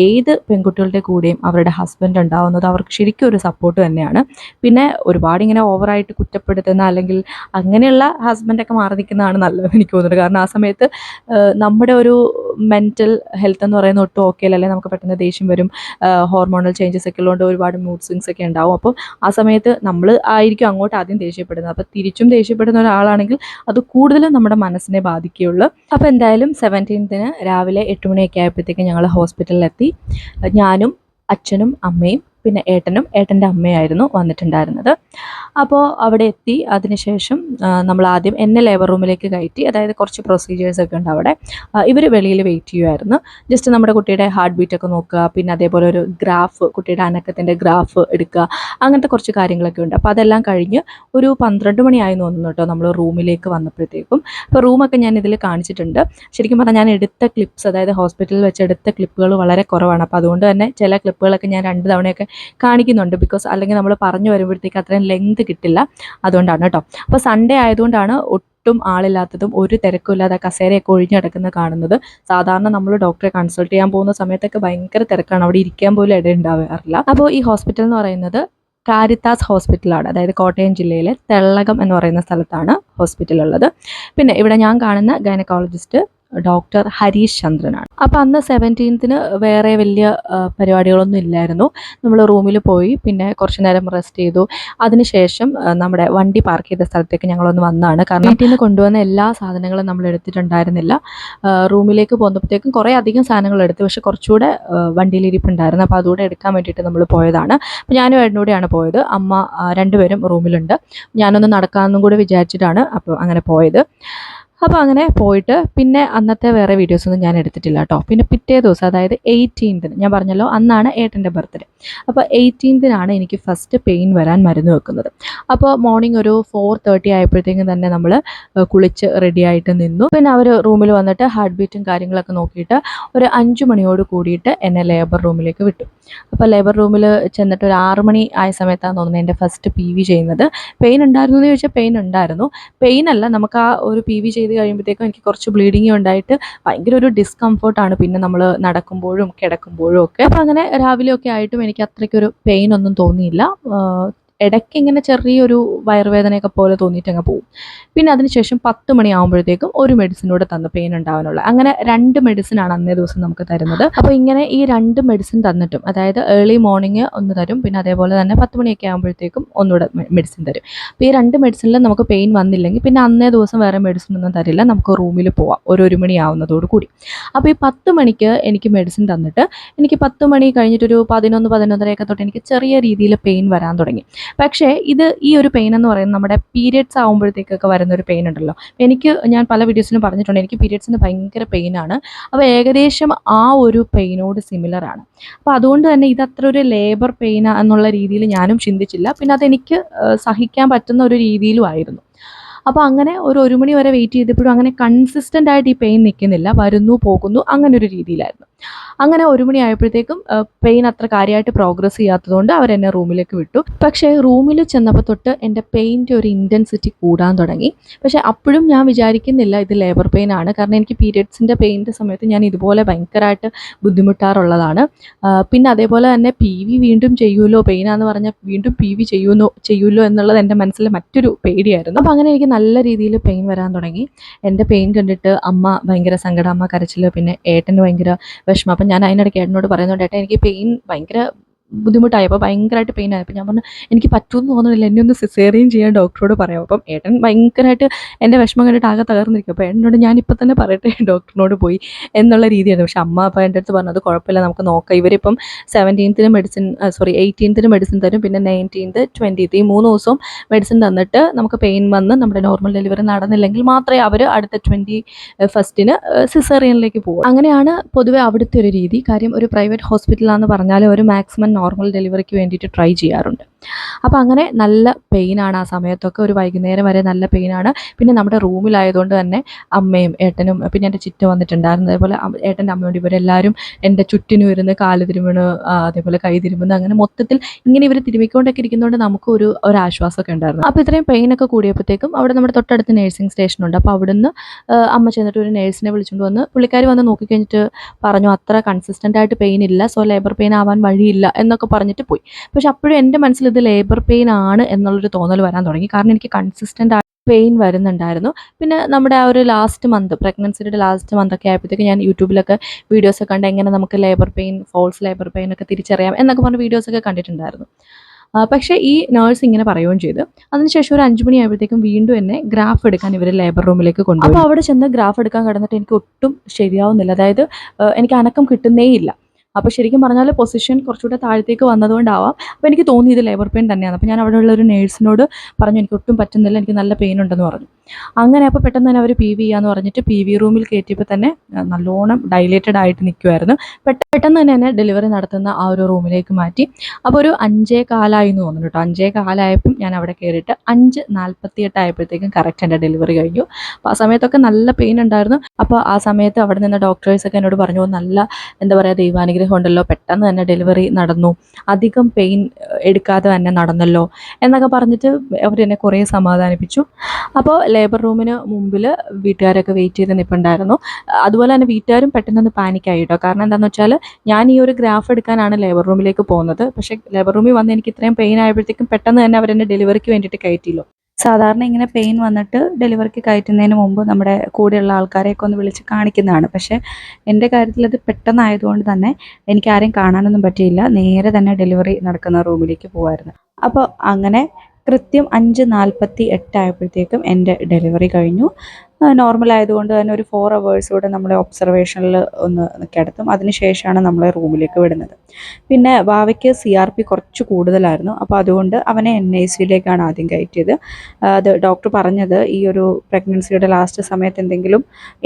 ഏത് പെൺകുട്ടികളുടെ കൂടെയും അവരുടെ ഹസ്ബൻഡ് ഉണ്ടാവുന്നത് അവർക്ക് ശരിക്കും ഒരു സപ്പോർട്ട് തന്നെയാണ്. പിന്നെ ഒരുപാട് ഇങ്ങനെ ഓവറായിട്ട് കുറ്റപ്പെടുത്തുന്ന അല്ലെങ്കിൽ അങ്ങനെയുള്ള ഹസ്ബൻഡൊക്കെ മാറി നിൽക്കുന്നതാണ് നല്ലത് എനിക്ക് തോന്നുന്നത്. കാരണം ആ സമയത്ത് നമ്മുടെ ഒരു മെൻ്റൽ ഹെൽത്ത് എന്ന് പറയുന്നത് ഒട്ടും ഓക്കെ അല്ലേ, നമുക്ക് പെട്ടെന്ന് ദേഷ്യം വരും, ഹോർമോണൽ ചേഞ്ചസ് ഒക്കെ ഉള്ളതുകൊണ്ട് ഒരുപാട് മൂഡ് സ്വിങ്സ് ഒക്കെ ഉണ്ടാവും. അപ്പോൾ ആ സമയത്ത് നമ്മൾ ആയിരിക്കും അങ്ങോട്ട് ആദ്യം ദേഷ്യപ്പെടുന്നത്. അപ്പോൾ തിരിച്ചും ദേഷ്യപ്പെടുന്ന ഒരാളാണെങ്കിൽ അത് കൂടുതലും നമ്മുടെ മനസ്സിനെ ബാധിക്കുകയുള്ളൂ. അപ്പോൾ എന്തായാലും 17-ന് രാവിലെ 8 മണിയൊക്കെ ആയപ്പോഴത്തേക്കും ഞങ്ങൾ ഹോസ്പിറ്റലിലെത്തി. ഞാനും അച്ഛനും അമ്മയും പിന്നെ ഏട്ടൻ്റെ അമ്മയായിരുന്നു വന്നിട്ടുണ്ടായിരുന്നത്. അപ്പോൾ അവിടെ എത്തി. അതിനുശേഷം നമ്മൾ ആദ്യം എന്നെ ലേബർ റൂമിലേക്ക് കയറ്റി. അതായത് കുറച്ച് പ്രൊസീജിയേഴ്സൊക്കെ ഉണ്ട് അവിടെ. ഇവർ വെളിയിൽ വെയിറ്റ് ചെയ്യുമായിരുന്നു. ജസ്റ്റ് നമ്മുടെ കുട്ടിയുടെ ഹാർട്ട് ബീറ്റൊക്കെ നോക്കുക, പിന്നെ അതേപോലെ ഒരു ഗ്രാഫ്, കുട്ടിയുടെ അനക്കത്തിൻ്റെ ഗ്രാഫ് എടുക്കുക, അങ്ങനത്തെ കുറച്ച് കാര്യങ്ങളൊക്കെ ഉണ്ട്. അപ്പോൾ അതെല്ലാം കഴിഞ്ഞ് ഒരു 12 മണിയായി തോന്നുന്നു കേട്ടോ നമ്മൾ റൂമിലേക്ക് വന്നപ്പോഴത്തേക്കും. അപ്പോൾ റൂമൊക്കെ ഞാൻ ഇതിൽ കാണിച്ചിട്ടുണ്ട്. ശരിക്കും പറഞ്ഞാൽ ഞാൻ എടുത്ത ക്ലിപ്സ്, അതായത് ഹോസ്പിറ്റലിൽ വെച്ച് എടുത്ത ക്ലിപ്പുകൾ വളരെ കുറവാണ്. അപ്പോൾ അതുകൊണ്ട് തന്നെ ചില ക്ലിപ്പുകളൊക്കെ ഞാൻ 2 തവണയൊക്കെ കാണിക്കുന്നുണ്ട്. ബിക്കോസ് അല്ലെങ്കിൽ നമ്മൾ പറഞ്ഞു വരുമ്പോഴത്തേക്ക് അത്രയും ലെങ്ത് കിട്ടില്ല, അതുകൊണ്ടാണ് കേട്ടോ. അപ്പോൾ സൺഡേ ആയതുകൊണ്ടാണ് ഒട്ടും ആളില്ലാത്തതും ഒരു തിരക്കുമില്ലാതെ കസേരയൊക്കെ ഒഴിഞ്ഞു കിടക്കുന്നത് കാണുന്നത്. സാധാരണ നമ്മൾ ഡോക്ടറെ കൺസൾട്ട് ചെയ്യാൻ പോകുന്ന സമയത്തൊക്കെ ഭയങ്കര തിരക്കാണ്, അവിടെ ഇരിക്കാൻ പോലും ഇട ഉണ്ടാവാറില്ല. അപ്പോൾ ഈ ഹോസ്പിറ്റൽ എന്ന് പറയുന്നത് കാരിത്താസ് ഹോസ്പിറ്റലാണ്. അതായത് കോട്ടയം ജില്ലയിലെ തെള്ളകം എന്ന് പറയുന്ന സ്ഥലത്താണ് ഹോസ്പിറ്റൽ ഉള്ളത്. പിന്നെ ഇവിടെ ഞാൻ കാണുന്ന ഗൈനക്കോളജിസ്റ്റ് ഡോക്ടർ ഹരീഷ് ചന്ദ്രനാണ്. അപ്പോൾ അന്ന് 17th വേറെ വലിയ പരിപാടികളൊന്നും ഇല്ലായിരുന്നു. നമ്മൾ റൂമിൽ പോയി പിന്നെ കുറച്ച് നേരം റെസ്റ്റ് ചെയ്തു. അതിനുശേഷം നമ്മുടെ വണ്ടി പാർക്ക് ചെയ്ത സ്ഥലത്തേക്ക് ഞങ്ങളൊന്ന് വന്നതാണ്. കാരണം വീട്ടിൽ നിന്ന് കൊണ്ടുവന്ന എല്ലാ സാധനങ്ങളും നമ്മൾ എടുത്തിട്ടുണ്ടായിരുന്നില്ല. റൂമിലേക്ക് പോകുമ്പോഴത്തേക്കും കുറേ അധികം സാധനങ്ങൾ എടുത്തു, പക്ഷെ കുറച്ചുകൂടെ വണ്ടിയിലിരിപ്പുണ്ടായിരുന്നു. അപ്പോൾ അതുകൂടെ എടുക്കാൻ വേണ്ടിയിട്ട് നമ്മൾ പോയതാണ്. അപ്പോൾ ഞാനും ഏട്ടനൂടെയാണ് പോയത്. അമ്മ രണ്ടുപേരും റൂമിലുണ്ട്. ഞാനൊന്ന് നടക്കാമെന്നും കൂടി വിചാരിച്ചിട്ടാണ് അപ്പോൾ അങ്ങനെ പോയത്. അപ്പോൾ അങ്ങനെ പോയിട്ട് പിന്നെ അന്നത്തെ വേറെ വീഡിയോസൊന്നും ഞാൻ എടുത്തിട്ടില്ല കേട്ടോ. പിന്നെ പിറ്റേ ദിവസം, അതായത് 18th ഞാൻ പറഞ്ഞല്ലോ അന്നാണ് ഏട്ടൻ്റെ ബർത്ത്ഡേ. അപ്പോൾ 18th എനിക്ക് ഫസ്റ്റ് പെയിൻ വരാൻ മരുന്ന് വെക്കുന്നത്. അപ്പോൾ മോർണിംഗ് ഒരു 4:30 ആയപ്പോഴത്തേക്കും തന്നെ നമ്മൾ കുളിച്ച് റെഡിയായിട്ട് നിന്നു. പിന്നെ അവർ റൂമിൽ വന്നിട്ട് ഹാർട്ട് ബീറ്റും കാര്യങ്ങളൊക്കെ നോക്കിയിട്ട് ഒരു 5 മണിയോട് കൂടിയിട്ട് എന്നെ ലേബർ റൂമിലേക്ക് വിട്ടു. അപ്പോൾ ലേബർ റൂമിൽ ചെന്നിട്ട് ഒരു 6 മണി ആയ സമയത്താണ് തോന്നുന്നത് എൻ്റെ ഫസ്റ്റ് PV ചെയ്യുന്നത്. പെയിൻ ഉണ്ടായിരുന്നു എന്ന് ചോദിച്ചാൽ പെയിൻ ഉണ്ടായിരുന്നു. പെയിൻ അല്ല, നമുക്ക് ആ ഒരു PV ചെയ്ത് കഴിയുമ്പോഴത്തേക്കും എനിക്ക് കുറച്ച് ബ്ലീഡിങ് ഉണ്ടായിട്ട് ഭയങ്കര ഒരു ഡിസ്കംഫർട്ടാണ് പിന്നെ നമ്മൾ നടക്കുമ്പോഴും കിടക്കുമ്പോഴും ഒക്കെ. അപ്പോൾ അങ്ങനെ രാവിലെയൊക്കെ ആയിട്ടും എനിക്ക് അത്രയ്ക്കൊരു പെയിൻ ഒന്നും തോന്നിയില്ല. ഇടയ്ക്ക് ഇങ്ങനെ ചെറിയൊരു വയറുവേദനയൊക്കെ പോലെ തോന്നിയിട്ട് അങ്ങ് പോകും. പിന്നെ അതിനുശേഷം 10 മണിയാകുമ്പോഴത്തേക്കും ഒരു മെഡിസിനൂടെ തന്നു പെയിൻ ഉണ്ടാവാനുള്ള. അങ്ങനെ 2 മെഡിസിനാണ് അന്നേ ദിവസം നമുക്ക് തരുന്നത്. അപ്പോൾ ഇങ്ങനെ ഈ 2 മെഡിസിൻ തന്നിട്ടും, അതായത് ഏർലി മോർണിംഗ് ഒന്ന് തരും, പിന്നെ അതേപോലെ തന്നെ 10 മണിയൊക്കെ ആകുമ്പോഴത്തേക്കും ഒന്നുകൂടെ മെഡിസിൻ തരും. അപ്പോൾ ഈ 2 മെഡിസിനിൽ നമുക്ക് പെയിൻ വന്നില്ലെങ്കിൽ പിന്നെ അന്നേ ദിവസം വേറെ മെഡിസിൻ ഒന്നും തരില്ല, നമുക്ക് റൂമിൽ പോവാം ഒരു മണി ആവുന്നതോട് കൂടി. അപ്പോൾ ഈ 10 മണിക്ക് എനിക്ക് മെഡിസിൻ തന്നിട്ട് എനിക്ക് 10 മണി കഴിഞ്ഞിട്ടൊരു 11-11:30 തൊട്ട് എനിക്ക് ചെറിയ രീതിയിൽ പെയിൻ വരാൻ തുടങ്ങി. പക്ഷേ ഈ ഒരു പെയിൻ എന്ന് പറയുന്നത് നമ്മുടെ പീരിയഡ്സ് ആകുമ്പോഴത്തേക്കൊക്കെ വരുന്നൊരു പെയിൻ ഉണ്ടല്ലോ. ഞാൻ പല വീഡിയോസിലും പറഞ്ഞിട്ടുണ്ട്, എനിക്ക് പീരിയഡ്സിന് ഭയങ്കര പെയിനാണ്. അപ്പോൾ ഏകദേശം ആ ഒരു പെയിനോട് സിമിലർ ആണ്. അപ്പോൾ അതുകൊണ്ട് തന്നെ ഇതത്ര ഒരു ലേബർ പെയിൻ എന്നുള്ള രീതിയിൽ ഞാനും ചിന്തിച്ചില്ല. പിന്നെ അതെനിക്ക് സഹിക്കാൻ പറ്റുന്ന ഒരു രീതിയിലും ആയിരുന്നു. അപ്പോൾ അങ്ങനെ ഒരു മണി വരെ വെയിറ്റ് ചെയ്തപ്പോഴും അങ്ങനെ കൺസിസ്റ്റൻ്റ് ആയിട്ട് ഈ പെയിൻ നിൽക്കുന്നില്ല, വരുന്നു പോകുന്നു, അങ്ങനെ ഒരു രീതിയിലായിരുന്നു. അങ്ങനെ 1 മണി ആയപ്പോഴത്തേക്കും പെയിൻ അത്ര കാര്യമായിട്ട് പ്രോഗ്രസ് ചെയ്യാത്തതുകൊണ്ട് അവരെന്നെ റൂമിലേക്ക് വിട്ടു. പക്ഷേ റൂമിൽ ചെന്നപ്പോൾ തൊട്ട് എൻ്റെ പെയിൻ്റെ ഒരു ഇൻറ്റൻസിറ്റി കൂടാൻ തുടങ്ങി. പക്ഷേ അപ്പോഴും ഞാൻ വിചാരിക്കുന്നില്ല ഇത് ലേബർ പെയിൻ ആണ്. കാരണം എനിക്ക് പീരിയഡ്സിൻ്റെ പെയിൻ്റെ സമയത്ത് ഞാൻ ഇതുപോലെ ഭയങ്കരമായിട്ട് ബുദ്ധിമുട്ടാറുള്ളതാണ്. പിന്നെ അതേപോലെ തന്നെ PV വീണ്ടും ചെയ്യുമല്ലോ, പെയിനാന്ന് പറഞ്ഞാൽ വീണ്ടും PV ചെയ്യുമല്ലോ എന്നുള്ളത് എൻ്റെ മനസ്സിൽ മറ്റൊരു പേടിയായിരുന്നു. അപ്പോൾ അങ്ങനെ എനിക്ക് നല്ല രീതിയിൽ പെയിൻ വരാൻ തുടങ്ങി. എൻ്റെ പെയിൻ കണ്ടിട്ട് അമ്മ ഭയങ്കര സങ്കടം, അമ്മ കരച്ചിൽ, പിന്നെ ഏട്ടന് ഭയങ്കര വിഷമം. അപ്പം ഞാൻ അതിനിടയ്ക്ക് ഏട്ടനോട് പറയുന്നുണ്ട്, ഏട്ടാ എനിക്ക് പെയിൻ ഭയങ്കര ബുദ്ധിമുട്ടായപ്പോൾ ഭയങ്കരമായിട്ട് പെയിൻ ആയപ്പോൾ ഞാൻ പറഞ്ഞു എനിക്ക് പറ്റുമെന്ന് തോന്നുന്നില്ല, എന്നെ ഒന്ന് സിസേറിയൻ ചെയ്യാൻ ഡോക്ടറോട് പറയാം. അപ്പം ഏട്ടൻ ഭയങ്കരമായിട്ട് എൻ്റെ വിഷമം കണ്ടിട്ട് ആകെ തകർന്നിരിക്കും. അപ്പോൾ ഏട്ടനോട് ഞാനിപ്പോൾ തന്നെ പറയട്ടെ ഡോക്ടറിനോട് പോയി എന്നുള്ള രീതിയായിരുന്നു. പക്ഷെ അമ്മ അപ്പോൾ എൻ്റെ അടുത്ത് പറഞ്ഞു അത് കുഴപ്പമില്ല, നമുക്ക് നോക്കാം. ഇവരിപ്പം 17th മെഡിസിൻ 18th മെഡിസിൻ തരും, പിന്നെ 19th 20th ഈ 3 ദിവസവും മെഡിസിൻ തന്നിട്ട് നമുക്ക് പെയിൻ വന്ന് നമ്മുടെ നോർമൽ ഡെലിവറി നടന്നില്ലെങ്കിൽ മാത്രമേ അവർ അടുത്ത 21st സിസേറിയനിലേക്ക് പോകും. അങ്ങനെയാണ് പൊതുവെ അവിടുത്തെ ഒരു രീതി. കാര്യം ഒരു പ്രൈവറ്റ് ഹോസ്പിറ്റലാണെന്ന് പറഞ്ഞാൽ ഒരു മാക്സിമം നോർമൽ ഡെലിവറിക്ക് വേണ്ടിയിട്ട് ട്രൈ ചെയ്യാറുണ്ട്. അപ്പോൾ അങ്ങനെ നല്ല പെയിനാണ് ആ സമയത്തൊക്കെ, ഒരു വൈകുന്നേരം വരെ നല്ല പെയിനാണ്. പിന്നെ നമ്മുടെ റൂമിലായതുകൊണ്ട് തന്നെ അമ്മയും ഏട്ടനും പിന്നെ എൻ്റെ ചുറ്റും വന്നിട്ടുണ്ടായിരുന്നു. അതേപോലെ ഏട്ടൻ്റെ അമ്മയോട് ഇവരെല്ലാവരും എൻ്റെ ചുറ്റിനും ഇരുന്ന് കാല് തിരുമണ്, അതേപോലെ കൈ തിരുമുന്നു, അങ്ങനെ മൊത്തത്തിൽ ഇങ്ങനെ ഇവർ തിരുമിക്കൊണ്ടൊക്കെ ഇരിക്കുന്നതുകൊണ്ട് നമുക്ക് ഒരു ആശ്വാസമൊക്കെ ഉണ്ടായിരുന്നു. അപ്പോൾ ഇത്രയും പെയിനൊക്കെ കൂടിയപ്പോഴത്തേക്കും അവിടെ നമ്മുടെ തൊട്ടടുത്ത് നഴ്സിംഗ് സ്റ്റേഷനുണ്ട്. അപ്പോൾ അവിടുന്ന് അമ്മ ചെന്നിട്ട് ഒരു നേഴ്സിനെ വിളിച്ചുകൊണ്ട് വന്ന് പുള്ളിക്കാരി വന്ന് നോക്കിക്കഴിഞ്ഞിട്ട് പറഞ്ഞു അത്ര കൺസിസ്റ്റൻ്റ് ആയിട്ട് പെയിൻ ഇല്ല, സോ ലേബർ പെയിൻ ആവാൻ വഴിയില്ല എന്നൊക്കെ പറഞ്ഞിട്ട് പോയി. പക്ഷെ അപ്പോഴും എൻ്റെ മനസ്സിൽ ഇത് ലേബർ പെയിൻ ആണ് എന്നുള്ളൊരു തോന്നൽ വരാൻ തുടങ്ങി. കാരണം എനിക്ക് കൺസിസ്റ്റൻ്റ് പെയിൻ വരുന്നുണ്ടായിരുന്നു. പിന്നെ നമ്മുടെ ആ ഒരു ലാസ്റ്റ് മന്ത്, പ്രഗ്നൻസിയുടെ ലാസ്റ്റ് മന്തൊക്കെ ആയപ്പോഴത്തേക്ക് ഞാൻ യൂട്യൂബിലൊക്കെ വീഡിയോസൊക്കെ കണ്ട് എങ്ങനെ നമുക്ക് labour pain, false labour pain ഒക്കെ തിരിച്ചറിയാം എന്നൊക്കെ പറഞ്ഞ വീഡിയോസൊക്കെ കണ്ടിട്ടുണ്ടായിരുന്നു. പക്ഷേ ഈ നേഴ്സ് ഇങ്ങനെ പറയുകയും ചെയ്തു. അതിനുശേഷം ഒരു 5 മണി ആയപ്പോഴത്തേക്കും വീണ്ടും എന്നെ ഗ്രാഫ് എടുക്കാൻ ഇവർ ലേബർ റൂമിലേക്ക് കൊണ്ടുപോയി. അപ്പോൾ അവിടെ ചെന്ന് ഗ്രാഫ് എടുക്കാൻ കിടന്നിട്ട് എനിക്ക് ഒട്ടും ശരിയാവുന്നില്ല. അതായത് എനിക്ക് അനക്കം കിട്ടുന്നേ ഇല്ല. അപ്പോൾ ശരിക്കും പറഞ്ഞാൽ പൊസിഷൻ കുറച്ചുകൂടെ താഴത്തേക്ക് വന്നതുകൊണ്ടാവാം. അപ്പോൾ എനിക്ക് തോന്നി ഇത് ലേബർ പെയിൻ തന്നെയാണ്. അപ്പോൾ ഞാൻ അവിടെയുള്ള ഒരു നേഴ്സിനോട് പറഞ്ഞു എനിക്ക് ഒട്ടും പറ്റുന്നില്ല, എനിക്ക് നല്ല പെയിൻ ഉണ്ടെന്ന് പറഞ്ഞു. അങ്ങനെ അപ്പോൾ പെട്ടെന്ന് തന്നെ അവർ PV ചെയ്യാന്ന് പറഞ്ഞിട്ട് PV റൂമിൽ കയറ്റിയപ്പോൾ തന്നെ നല്ലോണം ഡൈലേറ്റഡ് ആയിട്ട് നിൽക്കുമായിരുന്നു. പെട്ടെന്ന് തന്നെ എന്നെ ഡെലിവറി നടത്തുന്ന ആ ഒരു റൂമിലേക്ക് മാറ്റി. അപ്പോൾ ഒരു 5:15 എന്ന് തോന്നുന്നു കേട്ടോ. 5:15 ഞാൻ അവിടെ കയറിയിട്ട് 5:48 ആയപ്പോഴത്തേക്കും കറക്റ്റ് എൻ്റെ ഡെലിവറി കഴിഞ്ഞു. അപ്പോൾ ആ സമയത്തൊക്കെ നല്ല പെയിൻ ഉണ്ടായിരുന്നു. അപ്പോൾ ആ സമയത്ത് അവിടെ നിന്ന് ഡോക്ടേഴ്സൊക്കെ എന്നോട് പറഞ്ഞു, നല്ല എന്താ പറയുക, ദൈവാനുഗ്രഹം ഉണ്ടല്ലോ, പെട്ടെന്ന് തന്നെ ഡെലിവറി നടന്നു, അധികം പെയിൻ എടുക്കാതെ തന്നെ നടന്നല്ലോ എന്നൊക്കെ പറഞ്ഞിട്ട് അവരെന്നെ കുറേ സമാധാനിപ്പിച്ചു. അപ്പോൾ ലേബർ റൂമിന് മുമ്പിൽ വീട്ടുകാരൊക്കെ വെയിറ്റ് ചെയ്ത് നിൽപ്പുണ്ടായിരുന്നു. അതുപോലെ തന്നെ വീട്ടുകാരും പെട്ടെന്നൊന്ന് പാനിക്കായി കേട്ടോ. കാരണം എന്താണെന്ന് വെച്ചാൽ ഞാൻ ഈ ഒരു ഗ്രാഫ് എടുക്കാനാണ് ലേബർ റൂമിലേക്ക് പോകുന്നത്. പക്ഷേ ലേബർ റൂമിൽ വന്ന് എനിക്ക് ഇത്രയും പെയിൻ ആയപ്പോഴത്തേക്കും പെട്ടെന്ന് തന്നെ അവരെന്നെ ഡെലിവറിക്ക് വേണ്ടിയിട്ട് കയറ്റിയല്ലോ. സാധാരണ ഇങ്ങനെ പെയിൻ വന്നിട്ട് ഡെലിവറിക്ക് കയറ്റുന്നതിന് മുമ്പ് നമ്മുടെ കൂടെയുള്ള ആൾക്കാരെയൊക്കെ ഒന്ന് വിളിച്ച് കാണിക്കുന്നതാണ്. പക്ഷേ എൻ്റെ കാര്യത്തിൽ അത് പെട്ടെന്നായതുകൊണ്ട് തന്നെ എനിക്ക് ആരെയും കാണാനൊന്നും പറ്റിയില്ല. നേരെ തന്നെ ഡെലിവറി നടക്കുന്ന റൂമിലേക്ക് പോകുമായിരുന്നു. അപ്പോൾ അങ്ങനെ കൃത്യം 5:48 ആയപ്പോഴത്തേക്കും എൻ്റെ ഡെലിവറി കഴിഞ്ഞു. നോർമൽ ആയതുകൊണ്ട് തന്നെ ഒരു 4 hours കൂടെ നമ്മളെ ഒബ്സർവേഷനിൽ ഒന്ന് കിടത്തും. അതിനുശേഷമാണ് നമ്മളെ റൂമിലേക്ക് വിടുന്നത്. പിന്നെ വാവയ്ക്ക് CRP കുറച്ച് കൂടുതലായിരുന്നു. അപ്പോൾ അതുകൊണ്ട് അവനെ NICUയിലേക്കാണ് ആദ്യം കയറ്റിയത്. അത് ഡോക്ടർ പറഞ്ഞത് ഈ ഒരു പ്രഗ്നൻസിയുടെ ലാസ്റ്റ് സമയത്ത്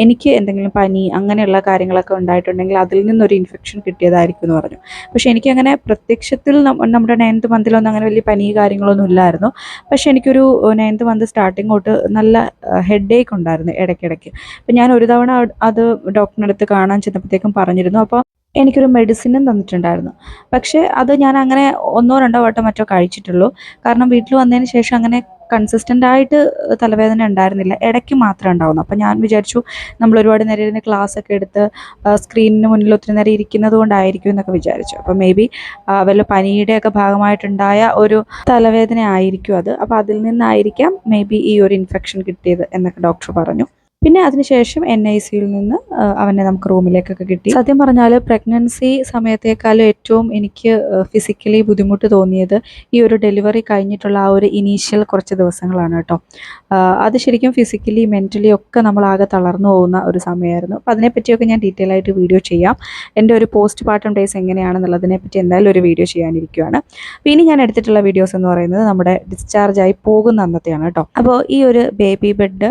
എനിക്ക് എന്തെങ്കിലും പനി അങ്ങനെയുള്ള കാര്യങ്ങളൊക്കെ ഉണ്ടായിട്ടുണ്ടെങ്കിൽ അതിൽ നിന്നൊരു ഇൻഫെക്ഷൻ കിട്ടിയതായിരിക്കും എന്ന് പറഞ്ഞു. പക്ഷേ എനിക്കങ്ങനെ പ്രത്യക്ഷത്തിൽ നമ്മുടെ 9th മന്തിലൊന്നും അങ്ങനെ വലിയ പനി കാര്യങ്ങളൊന്നും ഇല്ലായിരുന്നു. പക്ഷേ എനിക്കൊരു 9th മന്ത് സ്റ്റാർട്ടിങ് തൊട്ട് നല്ല ഹെഡേക്ക് ഉണ്ടായിരുന്നു ഇടയ്ക്കിടയ്ക്ക്. അപ്പം ഞാൻ ഒരു തവണ അത് ഡോക്ടറിൻ്റെ അടുത്ത് കാണാൻ ചെന്നപ്പോഴത്തേക്കും പറഞ്ഞിരുന്നു. അപ്പോൾ എനിക്കൊരു മെഡിസിനും തന്നിട്ടുണ്ടായിരുന്നു. പക്ഷേ അത് ഞാൻ അങ്ങനെ 1-2 വട്ടം മറ്റോ കഴിച്ചിട്ടുള്ളൂ. കാരണം വീട്ടിൽ വന്നതിന് ശേഷം അങ്ങനെ കൺസിസ്റ്റൻ്റ് ആയിട്ട് തലവേദന ഉണ്ടായിരുന്നില്ല, ഇടയ്ക്ക് മാത്രമേ ഉണ്ടാവുന്നു. അപ്പോൾ ഞാൻ വിചാരിച്ചു നമ്മൾ ഒരുപാട് നേരം ഇരുന്ന് ക്ലാസ് ഒക്കെ എടുത്ത് സ്ക്രീനിന് മുന്നിൽ ഒത്തിരി നേരം ഇരിക്കുന്നത് കൊണ്ടായിരിക്കും എന്നൊക്കെ വിചാരിച്ചു. അപ്പോൾ മേ ബി വല്ല പനിയുടെയൊക്കെ ഭാഗമായിട്ടുണ്ടായ ഒരു തലവേദന ആയിരിക്കും അത്. അപ്പോൾ അതിൽ നിന്നായിരിക്കാം മേ ബി ഈ ഒരു ഇൻഫെക്ഷൻ കിട്ടിയത് എന്നൊക്കെ ഡോക്ടർ പറഞ്ഞു. പിന്നെ അതിനുശേഷം NICUയിൽ നിന്ന് അവനെ നമുക്ക് റൂമിലേക്കൊക്കെ കിട്ടി. സത്യം പറഞ്ഞാൽ പ്രഗ്നൻസി സമയത്തേക്കാളും ഏറ്റവും എനിക്ക് ഫിസിക്കലി ബുദ്ധിമുട്ട് തോന്നിയത് ഈ ഒരു ഡെലിവറി കഴിഞ്ഞിട്ടുള്ള ആ ഒരു ഇനീഷ്യൽ കുറച്ച് ദിവസങ്ങളാണ് കേട്ടോ. അത് ശരിക്കും ഫിസിക്കലി മെൻ്റലി ഒക്കെ നമ്മളാകെ തളർന്നു പോകുന്ന ഒരു സമയമായിരുന്നു. അപ്പോൾ അതിനെപ്പറ്റിയൊക്കെ ഞാൻ ഡീറ്റെയിൽ ആയിട്ട് വീഡിയോ ചെയ്യാം. എൻ്റെ ഒരു പോസ്റ്റ് പാർട്ടം ഡേയ്സ് എങ്ങനെയാണെന്നുള്ളതിനെപ്പറ്റി എന്തായാലും ഒരു വീഡിയോ ചെയ്യാനിരിക്കുകയാണ്. അപ്പോൾ ഇനി ഞാൻ എടുത്തിട്ടുള്ള വീഡിയോസ് എന്ന് പറയുന്നത് നമ്മുടെ ഡിസ്ചാർജായി പോകുന്ന അന്നത്തെയാണ് കേട്ടോ. അപ്പോൾ ഈ ഒരു ബേബി ബെഡ്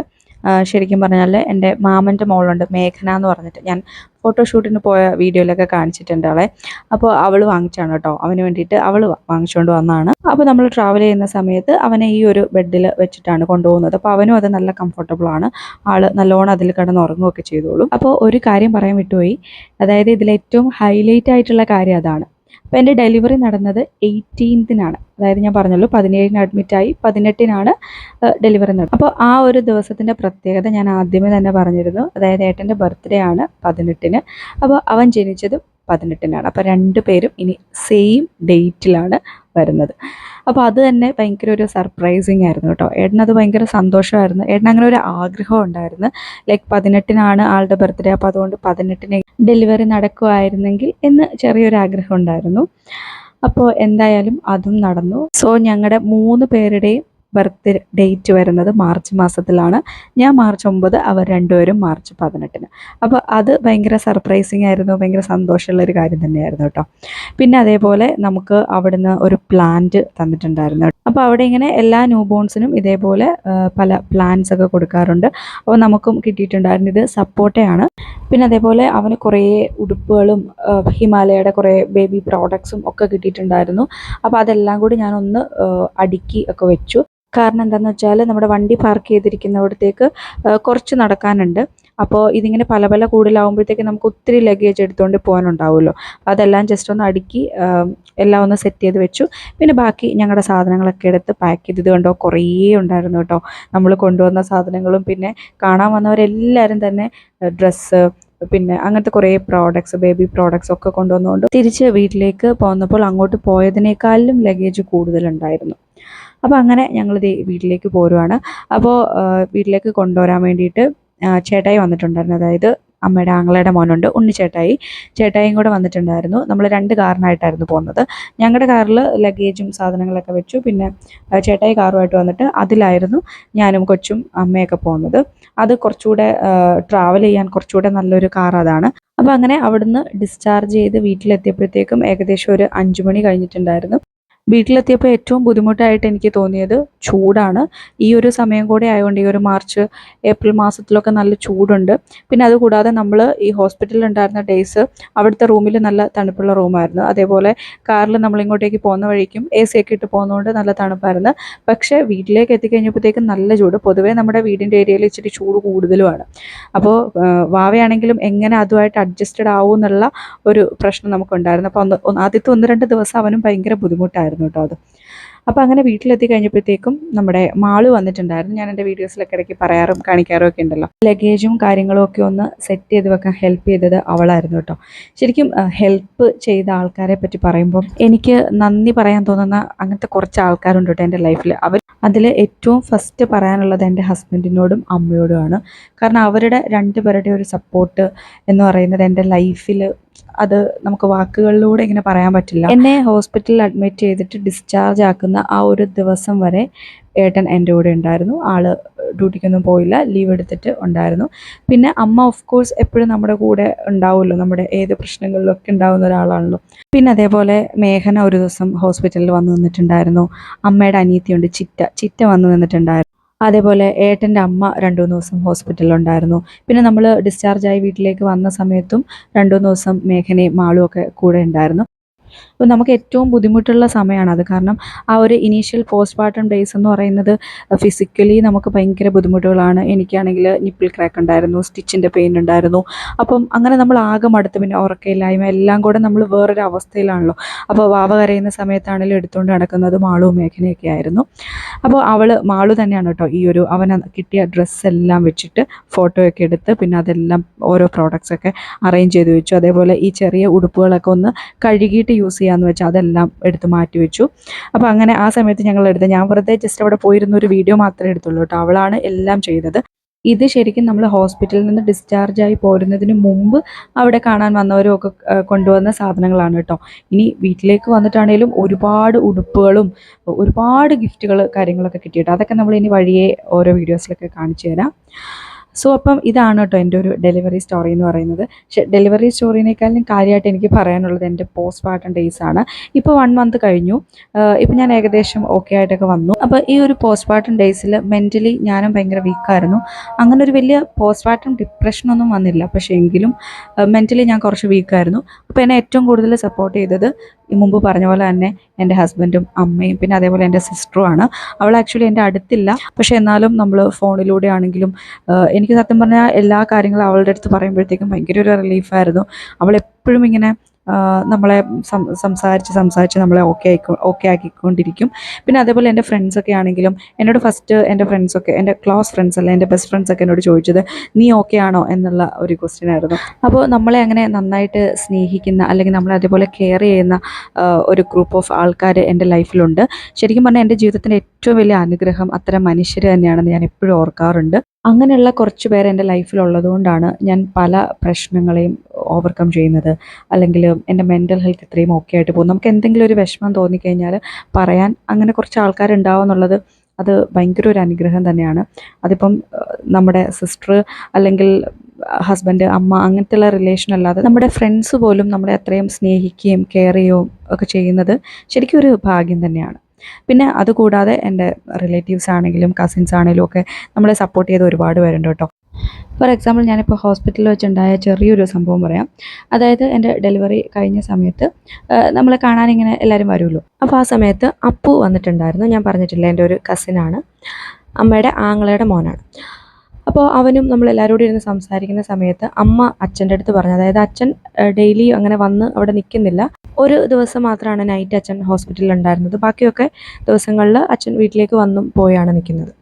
ശരിക്കും പറഞ്ഞാൽ എൻ്റെ മാമൻ്റെ മോളുണ്ട്, മേഘന എന്ന് പറഞ്ഞിട്ട്, ഞാൻ ഫോട്ടോഷൂട്ടിന് പോയ വീഡിയോയിലൊക്കെ കാണിച്ചിട്ടുണ്ട് അവളെ. അപ്പോൾ അവൾ വാങ്ങിച്ചാണ് കേട്ടോ, അവന് വേണ്ടിയിട്ട് അവൾ വാങ്ങിച്ചുകൊണ്ട് വന്നതാണ്. അപ്പോൾ നമ്മൾ ട്രാവൽ ചെയ്യുന്ന സമയത്ത് അവനെ ഈ ഒരു ബെഡിൽ വെച്ചിട്ടാണ് കൊണ്ടുപോകുന്നത്. അപ്പോൾ അവനും അത് നല്ല കംഫർട്ടബിളാണ്, ആൾ നല്ലോണം അതിൽ കിടന്ന് ഉറങ്ങുകയൊക്കെ ചെയ്തോളും. അപ്പോൾ ഒരു കാര്യം പറയാൻ വിട്ടുപോയി, അതായത് ഇതിലേറ്റവും ഹൈലൈറ്റ് ആയിട്ടുള്ള കാര്യം അതാണ്. അപ്പോൾ എൻ്റെ ഡെലിവറി നടന്നത് 18-നാണ്. അതായത് ഞാൻ പറഞ്ഞല്ലോ 17-ന് അഡ്മിറ്റായി, 18-നാണ് ഡെലിവറി നടന്നത്. അപ്പോൾ ആ ഒരു ദിവസത്തിൻ്റെ പ്രത്യേകത ഞാൻ ആദ്യമേ തന്നെ പറഞ്ഞിരുന്നു. അതായത് ഏട്ടൻ്റെ ബർത്ത്ഡേ ആണ് 18-ന്. അപ്പോൾ അവൻ ജനിച്ചത് 18-നാണ്. അപ്പോൾ 2 പേരും ഇനി സെയിം ഡേറ്റിലാണ് വരുന്നത്. അപ്പോൾ അത് തന്നെ ഭയങ്കര ഒരു സർപ്രൈസിങ് ആയിരുന്നു കേട്ടോ. ഏട്ടനത് ഭയങ്കര സന്തോഷമായിരുന്നു. ഏട്ടൻ അങ്ങനെ ഒരു ആഗ്രഹം ഉണ്ടായിരുന്നു, ലൈക്ക് 18-നാണ് ആളുടെ ബർത്ത്ഡേ, അപ്പോൾ അതുകൊണ്ട് 18-ന് ഡെലിവറി നടക്കുമായിരുന്നെങ്കിൽ എന്ന് ചെറിയൊരു ആഗ്രഹം ഉണ്ടായിരുന്നു. അപ്പോൾ എന്തായാലും അതും നടന്നു. സോ ഞങ്ങളുടെ 3 പേരുടെയും ബർത്ത് ഡേറ്റ് വരുന്നത് മാർച്ച് മാസത്തിലാണ്. ഞാൻ March 9, അവർ 2 പേരും March 18-ന്. അപ്പോൾ അത് ഭയങ്കര സർപ്രൈസിങ് ആയിരുന്നു, ഭയങ്കര സന്തോഷമുള്ളൊരു കാര്യം തന്നെയായിരുന്നു കേട്ടോ. പിന്നെ അതേപോലെ നമുക്ക് അവിടുന്ന് ഒരു പ്ലാന്റ് തന്നിട്ടുണ്ടായിരുന്നു. അപ്പോൾ അവിടെ ഇങ്ങനെ എല്ലാ ന്യൂ ബോൺസിനും ഇതേപോലെ പല പ്ലാന്റ്സ് ഒക്കെ കൊടുക്കാറുണ്ട്. അപ്പോൾ നമുക്കും കിട്ടിയിട്ടുണ്ടായിരുന്നു. ഇത് സപ്പോർട്ടയാണ്. പിന്നെ അതേപോലെ അവന് കുറേ ഉടുപ്പുകളും ഹിമാലയയുടെ കുറേ ബേബി പ്രോഡക്ട്സും ഒക്കെ കിട്ടിയിട്ടുണ്ടായിരുന്നു. അപ്പോൾ അതെല്ലാം കൂടി ഞാനൊന്ന് അടുക്കി ഒക്കെ വെച്ചു. കാരണം എന്താണെന്ന് വെച്ചാൽ നമ്മുടെ വണ്ടി പാർക്ക് ചെയ്തിരിക്കുന്നിടത്തേക്ക് കുറച്ച് നടക്കാനുണ്ട്. അപ്പോൾ ഇതിങ്ങനെ പല പല കൂടുതലാവുമ്പോഴത്തേക്ക് നമുക്ക് ഒത്തിരി ലഗേജ് എടുത്തുകൊണ്ട് പോകാനുണ്ടാവുമല്ലോ. അതെല്ലാം ജസ്റ്റ് ഒന്ന് അടുക്കി എല്ലാം ഒന്ന് സെറ്റ് ചെയ്ത് വെച്ചു. പിന്നെ ബാക്കി ഞങ്ങളുടെ സാധനങ്ങളൊക്കെ എടുത്ത് പാക്ക് ചെയ്ത്, ഇത് കണ്ടോ കുറേ ഉണ്ടായിരുന്നു കേട്ടോ നമ്മൾ കൊണ്ടുവന്ന സാധനങ്ങളും. പിന്നെ കാണാൻ വന്നവരെല്ലാവരും തന്നെ ഡ്രസ്സ്, പിന്നെ അങ്ങനത്തെ കുറേ പ്രോഡക്ട്സ്, ബേബി പ്രോഡക്ട്സ് ഒക്കെ കൊണ്ടുവന്നുകൊണ്ട് തിരിച്ച് വീട്ടിലേക്ക് പോന്നപ്പോൾ അങ്ങോട്ട് പോയതിനേക്കാളും ലഗേജ് കൂടുതലുണ്ടായിരുന്നു. അപ്പോൾ അങ്ങനെ ഞങ്ങളിത് വീട്ടിലേക്ക് പോരുവാണ്. അപ്പോൾ വീട്ടിലേക്ക് കൊണ്ടുവരാൻ വേണ്ടിയിട്ട് ചേട്ടായി വന്നിട്ടുണ്ടായിരുന്നു, അതായത് അമ്മയുടെ ആങ്ങളയുടെ മോനുണ്ട് ചേട്ടായിയും കൂടെ വന്നിട്ടുണ്ടായിരുന്നു. നമ്മൾ 2 കാറിനായിട്ടായിരുന്നു പോകുന്നത്. ഞങ്ങളുടെ കാറിൽ ലഗേജും സാധനങ്ങളൊക്കെ വെച്ചു. പിന്നെ ചേട്ടായി കാറുമായിട്ട് വന്നിട്ട് അതിലായിരുന്നു ഞാനും കൊച്ചും അമ്മയൊക്കെ പോകുന്നത്. അത് കുറച്ചുകൂടെ ട്രാവൽ ചെയ്യാൻ കുറച്ചുകൂടെ നല്ലൊരു കാർ അതാണ്. അപ്പോൾ അങ്ങനെ അവിടുന്ന് ഡിസ്ചാർജ് ചെയ്ത് വീട്ടിലെത്തിയപ്പോഴത്തേക്കും ഏകദേശം ഒരു 5 മണി കഴിഞ്ഞിട്ടുണ്ടായിരുന്നു. വീട്ടിലെത്തിയപ്പോൾ ഏറ്റവും ബുദ്ധിമുട്ടായിട്ട് എനിക്ക് തോന്നിയത് ചൂടാണ്. ഈ ഒരു സമയം കൂടെ ആയതുകൊണ്ട്, ഈ ഒരു മാർച്ച് ഏപ്രിൽ മാസത്തിലൊക്കെ നല്ല ചൂടുണ്ട്. പിന്നെ അതുകൂടാതെ നമ്മൾ ഈ ഹോസ്പിറ്റലിൽ ഉണ്ടായിരുന്ന ഡേയ്സ് അവിടുത്തെ റൂമിൽ നല്ല തണുപ്പുള്ള റൂമായിരുന്നു. അതേപോലെ കാറിൽ നമ്മളിങ്ങോട്ടേക്ക് പോകുന്ന വഴിക്കും AC ഒക്കെ ഇട്ട് പോകുന്നതുകൊണ്ട് നല്ല തണുപ്പായിരുന്നു. പക്ഷേ വീട്ടിലേക്ക് എത്തിക്കഴിഞ്ഞപ്പോഴത്തേക്കും നല്ല ചൂട്. പൊതുവേ നമ്മുടെ വീടിൻ്റെ ഏരിയയിൽ ഇച്ചിരി ചൂട് കൂടുതലുമാണ്. അപ്പോൾ വാവയാണെങ്കിലും എങ്ങനെ അതുമായിട്ട് അഡ്ജസ്റ്റഡ് ആവും എന്നുള്ള ഒരു പ്രശ്നം നമുക്കുണ്ടായിരുന്നു. അപ്പോൾ ആദ്യത്തെ 1-2 ദിവസം അവനും ഭയങ്കര ബുദ്ധിമുട്ടായിരുന്നു കേട്ടോ അത്. അപ്പോൾ അങ്ങനെ വീട്ടിലെത്തി കഴിഞ്ഞപ്പോഴത്തേക്കും നമ്മുടെ മാളു വന്നിട്ടുണ്ടായിരുന്നു. ഞാൻ എൻ്റെ വീഡിയോസിലൊക്കെ ഇടയ്ക്ക് പറയാറും കാണിക്കാറും ഒക്കെ ഉണ്ടല്ലോ. ലഗേജും കാര്യങ്ങളും ഒക്കെ ഒന്ന് സെറ്റ് ചെയ്ത് വെക്കാൻ ഹെൽപ്പ് ചെയ്തത് അവളായിരുന്നു കേട്ടോ. ശരിക്കും ഹെൽപ്പ് ചെയ്ത ആൾക്കാരെ പറ്റി പറയുമ്പോൾ എനിക്ക് നന്ദി പറയാൻ തോന്നുന്ന അങ്ങനത്തെ കുറച്ച് ആൾക്കാരുണ്ട് കേട്ടോ എൻ്റെ ലൈഫിൽ. അതിൽ ഏറ്റവും ഫസ്റ്റ് പറയാനുള്ളത് എൻ്റെ ഹസ്ബൻഡിനോടും അമ്മയോടുമാണ്. കാരണം അവരുടെ 2 പേരുടെ ഒരു സപ്പോർട്ട് എന്ന് പറയുന്നത് എൻ്റെ ലൈഫിൽ അത് നമുക്ക് വാക്കുകളിലൂടെ ഇങ്ങനെ പറയാൻ പറ്റില്ല. എന്നെ ഹോസ്പിറ്റലിൽ അഡ്മിറ്റ് ചെയ്തിട്ട് ഡിസ്ചാർജ് ആക്കുന്ന ആ ഒരു ദിവസം വരെ ഏട്ടൻ എൻ്റെ കൂടെ ഉണ്ടായിരുന്നു. ആള് ഡ്യൂട്ടിക്കൊന്നും പോയില്ല, ലീവ് എടുത്തിട്ട് ഉണ്ടായിരുന്നു. പിന്നെ അമ്മ ഓഫ് കോഴ്സ് എപ്പോഴും നമ്മുടെ കൂടെ ഉണ്ടാവുമല്ലോ, നമ്മുടെ ഏത് പ്രശ്നങ്ങളിലൊക്കെ ഉണ്ടാവുന്ന ഒരാളാണല്ലോ. പിന്നെ അതേപോലെ മേഘന ഒരു ദിവസം ഹോസ്പിറ്റലിൽ വന്നു നിന്നിട്ടുണ്ടായിരുന്നു. അമ്മയുടെ അനിയത്തിയുണ്ട് ചിറ്റ വന്നു നിന്നിട്ടുണ്ടായിരുന്നു. അതേപോലെ ഏട്ടൻ്റെ അമ്മ 2-3 ദിവസം ഹോസ്പിറ്റലിലുണ്ടായിരുന്നു. പിന്നെ നമ്മൾ ഡിസ്ചാർജായി വീട്ടിലേക്ക് വന്ന സമയത്തും 2-3 ദിവസം മേഘനയും മാളും ഒക്കെ കൂടെ ഉണ്ടായിരുന്നു. അപ്പോൾ നമുക്ക് ഏറ്റവും ബുദ്ധിമുട്ടുള്ള സമയമാണ് അത്. കാരണം ആ ഒരു ഇനീഷ്യൽ പോസ്റ്റ്മോർട്ടം ഡേയ്സ് എന്ന് പറയുന്നത് ഫിസിക്കലി നമുക്ക് ഭയങ്കര ബുദ്ധിമുട്ടുകളാണ്. എനിക്കാണെങ്കിൽ നിപ്പിൾ ക്രാക്ക് ഉണ്ടായിരുന്നു, സ്റ്റിച്ചിൻ്റെ പെയിൻ ഉണ്ടായിരുന്നു. അപ്പം അങ്ങനെ നമ്മൾ ആകെ മടുത്ത്, പിന്നെ ഉറക്കമില്ലായ്മ എല്ലാം കൂടെ നമ്മൾ വേറൊരു അവസ്ഥയിലാണല്ലോ. അപ്പോൾ വാവ കരയുന്ന സമയത്താണെങ്കിലും എടുത്തുകൊണ്ട് നടക്കുന്നത് മാളും മേഘനയൊക്കെ ആയിരുന്നു. അപ്പോൾ മാളു തന്നെയാണ് കേട്ടോ ഈ ഒരു അവന് കിട്ടിയ ഡ്രസ്സെല്ലാം വെച്ചിട്ട് ഫോട്ടോയൊക്കെ എടുത്ത് പിന്നെ അതെല്ലാം ഓരോ പ്രോഡക്റ്റ്സൊക്കെ അറേഞ്ച് ചെയ്ത് വെച്ചു. അതേപോലെ ഈ ചെറിയ ഉടുപ്പുകളൊക്കെ ഒന്ന് കഴുകിയിട്ട് യൂസ് ചെയ്യാമെന്ന് വെച്ചാൽ അതെല്ലാം എടുത്ത് മാറ്റി വെച്ചു. അപ്പോൾ അങ്ങനെ ആ സമയത്ത് ഞാൻ വെറുതെ ജസ്റ്റ് അവിടെ പോയിരുന്ന ഒരു വീഡിയോ മാത്രമേ എടുത്തുള്ളൂ കേട്ടോ. അവളാണ് എല്ലാം ചെയ്തത്. ഇത് ശരിക്കും നമ്മൾ ഹോസ്പിറ്റലിൽ നിന്ന് ഡിസ്ചാർജായി പോരുന്നതിന് മുമ്പ് അവിടെ കാണാൻ വന്നവരും ഒക്കെ കൊണ്ടുവന്ന സാധനങ്ങളാണ് കേട്ടോ. ഇനി വീട്ടിലേക്ക് വന്നിട്ടാണെങ്കിലും ഒരുപാട് ഉടുപ്പുകളും ഒരുപാട് ഗിഫ്റ്റുകൾ കാര്യങ്ങളൊക്കെ കിട്ടിയിട്ടോ. അതൊക്കെ നമ്മൾ ഇനി വഴിയെ ഓരോ വീഡിയോസിലൊക്കെ കാണിച്ചു തരാം. സോ അപ്പം ഇതാണ് കേട്ടോ എൻ്റെ ഒരു ഡെലിവറി സ്റ്റോറി എന്ന് പറയുന്നത്. പക്ഷേ ഡെലിവറി സ്റ്റോറിനേക്കാളും കാര്യമായിട്ട് എനിക്ക് പറയാനുള്ളത് എൻ്റെ പോസ്റ്റ്മോർട്ടം ഡേയ്സ് ആണ്. ഇപ്പോൾ 1 മന്ത് കഴിഞ്ഞു. ഇപ്പോൾ ഞാൻ ഏകദേശം ഓക്കെ ആയിട്ടൊക്കെ വന്നു. അപ്പോൾ ഈ ഒരു പോസ്റ്റ്മോർട്ടം ഡേയ്സിൽ മെൻ്റലി ഞാനും ഭയങ്കര വീക്കായിരുന്നു. അങ്ങനെ ഒരു വലിയ പോസ്റ്റ്മോർട്ടം ഡിപ്രഷനൊന്നും വന്നില്ല, പക്ഷേ എങ്കിലും മെൻ്റലി ഞാൻ കുറച്ച് വീക്കായിരുന്നു. അപ്പോൾ എന്നെ ഏറ്റവും കൂടുതൽ സപ്പോർട്ട് ചെയ്തത് ഈ മുമ്പ് പറഞ്ഞ പോലെ തന്നെ എൻ്റെ ഹസ്ബൻഡും അമ്മയും പിന്നെ അതേപോലെ എൻ്റെ സിസ്റ്ററുമാണ്. അവൾ ആക്ച്വലി എൻ്റെ അടുത്തില്ല, പക്ഷേ എന്നാലും നമ്മൾ ഫോണിലൂടെ ആണെങ്കിലും എനിക്ക് സത്യം പറഞ്ഞാൽ എല്ലാ കാര്യങ്ങളും അവളുടെ അടുത്ത് പറയുമ്പോഴത്തേക്കും ഭയങ്കര ഒരു റിലീഫായിരുന്നു. അവൾ എപ്പോഴും ഇങ്ങനെ നമ്മളെ സംസാരിച്ച് നമ്മളെ ഓക്കെ ആക്കിക്കൊണ്ടിരിക്കും. പിന്നെ അതേപോലെ എൻ്റെ ഫ്രണ്ട്സൊക്കെ ആണെങ്കിലും എന്നോട് ഫസ്റ്റ് എൻ്റെ ഫ്രണ്ട്സൊക്കെ, എൻ്റെ ക്ലോസ് ഫ്രണ്ട്സ് അല്ല, എൻ്റെ ബെസ്റ്റ് ഫ്രണ്ട്സൊക്കെ എന്നോട് ചോദിച്ചത് നീ ഓക്കെ ആണോ എന്നുള്ള ഒരു ക്വസ്റ്റ്യൻ ആയിരുന്നു. അപ്പോൾ നമ്മളെ അങ്ങനെ നന്നായിട്ട് സ്നേഹിക്കുന്ന അല്ലെങ്കിൽ നമ്മളെ അതേപോലെ കെയർ ചെയ്യുന്ന ഒരു ഗ്രൂപ്പ് ഓഫ് ആൾക്കാർ എൻ്റെ ലൈഫിലുണ്ട്. ശരിക്കും പറഞ്ഞാൽ എൻ്റെ ജീവിതത്തിൻ്റെ ഏറ്റവും വലിയ അനുഗ്രഹം അത്തരം മനുഷ്യർ തന്നെയാണെന്ന് ഞാൻ എപ്പോഴും ഓർക്കാറുണ്ട്. അങ്ങനെയുള്ള കുറച്ച് പേർ എൻ്റെ ലൈഫിലുള്ളതുകൊണ്ടാണ് ഞാൻ പല പ്രശ്നങ്ങളെയും ഓവർകം ചെയ്യുന്നത്, അല്ലെങ്കിൽ എൻ്റെ മെൻ്റൽ ഹെൽത്ത് ഇത്രയും ഓക്കെ ആയിട്ട് പോകും. നമുക്ക് എന്തെങ്കിലും ഒരു വിഷമം തോന്നിക്കഴിഞ്ഞാൽ പറയാൻ അങ്ങനെ കുറച്ച് ആൾക്കാരുണ്ടാവും എന്നുള്ളത് അത് ഭയങ്കര ഒരു അനുഗ്രഹം തന്നെയാണ്. അതിപ്പം നമ്മുടെ സിസ്റ്റർ അല്ലെങ്കിൽ ഹസ്ബൻഡ്, അമ്മ അങ്ങനത്തെയുള്ള റിലേഷൻ അല്ലാതെ നമ്മുടെ ഫ്രണ്ട്സ് പോലും നമ്മളെ അത്രയും സ്നേഹിക്കുകയും കെയർ ചെയ്യുകയും ഒക്കെ ചെയ്യുന്നത് ശരിക്കും ഒരു ഭാഗ്യം തന്നെയാണ്. പിന്നെ അതുകൂടാതെ എൻ്റെ റിലേറ്റീവ്സ് ആണെങ്കിലും കസിൻസ് ആണെങ്കിലും ഒക്കെ നമ്മളെ സപ്പോർട്ട് ചെയ്ത് ഒരുപാട് പേരുണ്ട് കേട്ടോ. ഫോർ എക്സാമ്പിൾ ഞാനിപ്പോൾ ഹോസ്പിറ്റലിൽ വെച്ചുണ്ടായ ചെറിയൊരു സംഭവം പറയാം. അതായത് എൻ്റെ ഡെലിവറി കഴിഞ്ഞ സമയത്ത് നമ്മളെ കാണാനിങ്ങനെ എല്ലാവരും വരുമല്ലോ. അപ്പോൾ ആ സമയത്ത് അപ്പു വന്നിട്ടുണ്ടായിരുന്നു. ഞാൻ പറഞ്ഞിട്ടില്ല, എൻ്റെ ഒരു കസിനാണ്, അമ്മയുടെ ആങ്ങളയുടെ മോനാണ്. അപ്പോൾ അവനും നമ്മളെല്ലാവരോടും ഇരുന്ന് സംസാരിക്കുന്ന സമയത്ത് അമ്മ അച്ഛൻ്റെ അടുത്ത് പറഞ്ഞു, അതായത് അച്ഛൻ ഡെയിലി അങ്ങനെ വന്ന് അവിടെ നിൽക്കുന്നില്ല, ഒരു ദിവസം മാത്രമാണ് നൈറ്റ് അച്ഛൻ ഹോസ്പിറ്റലിൽ ഉണ്ടായിരുന്നത്, ബാക്കിയൊക്കെ ദിവസങ്ങളിൽ അച്ഛൻ വീട്ടിലേക്ക് വന്നും പോയാണ് നിൽക്കുന്നത്.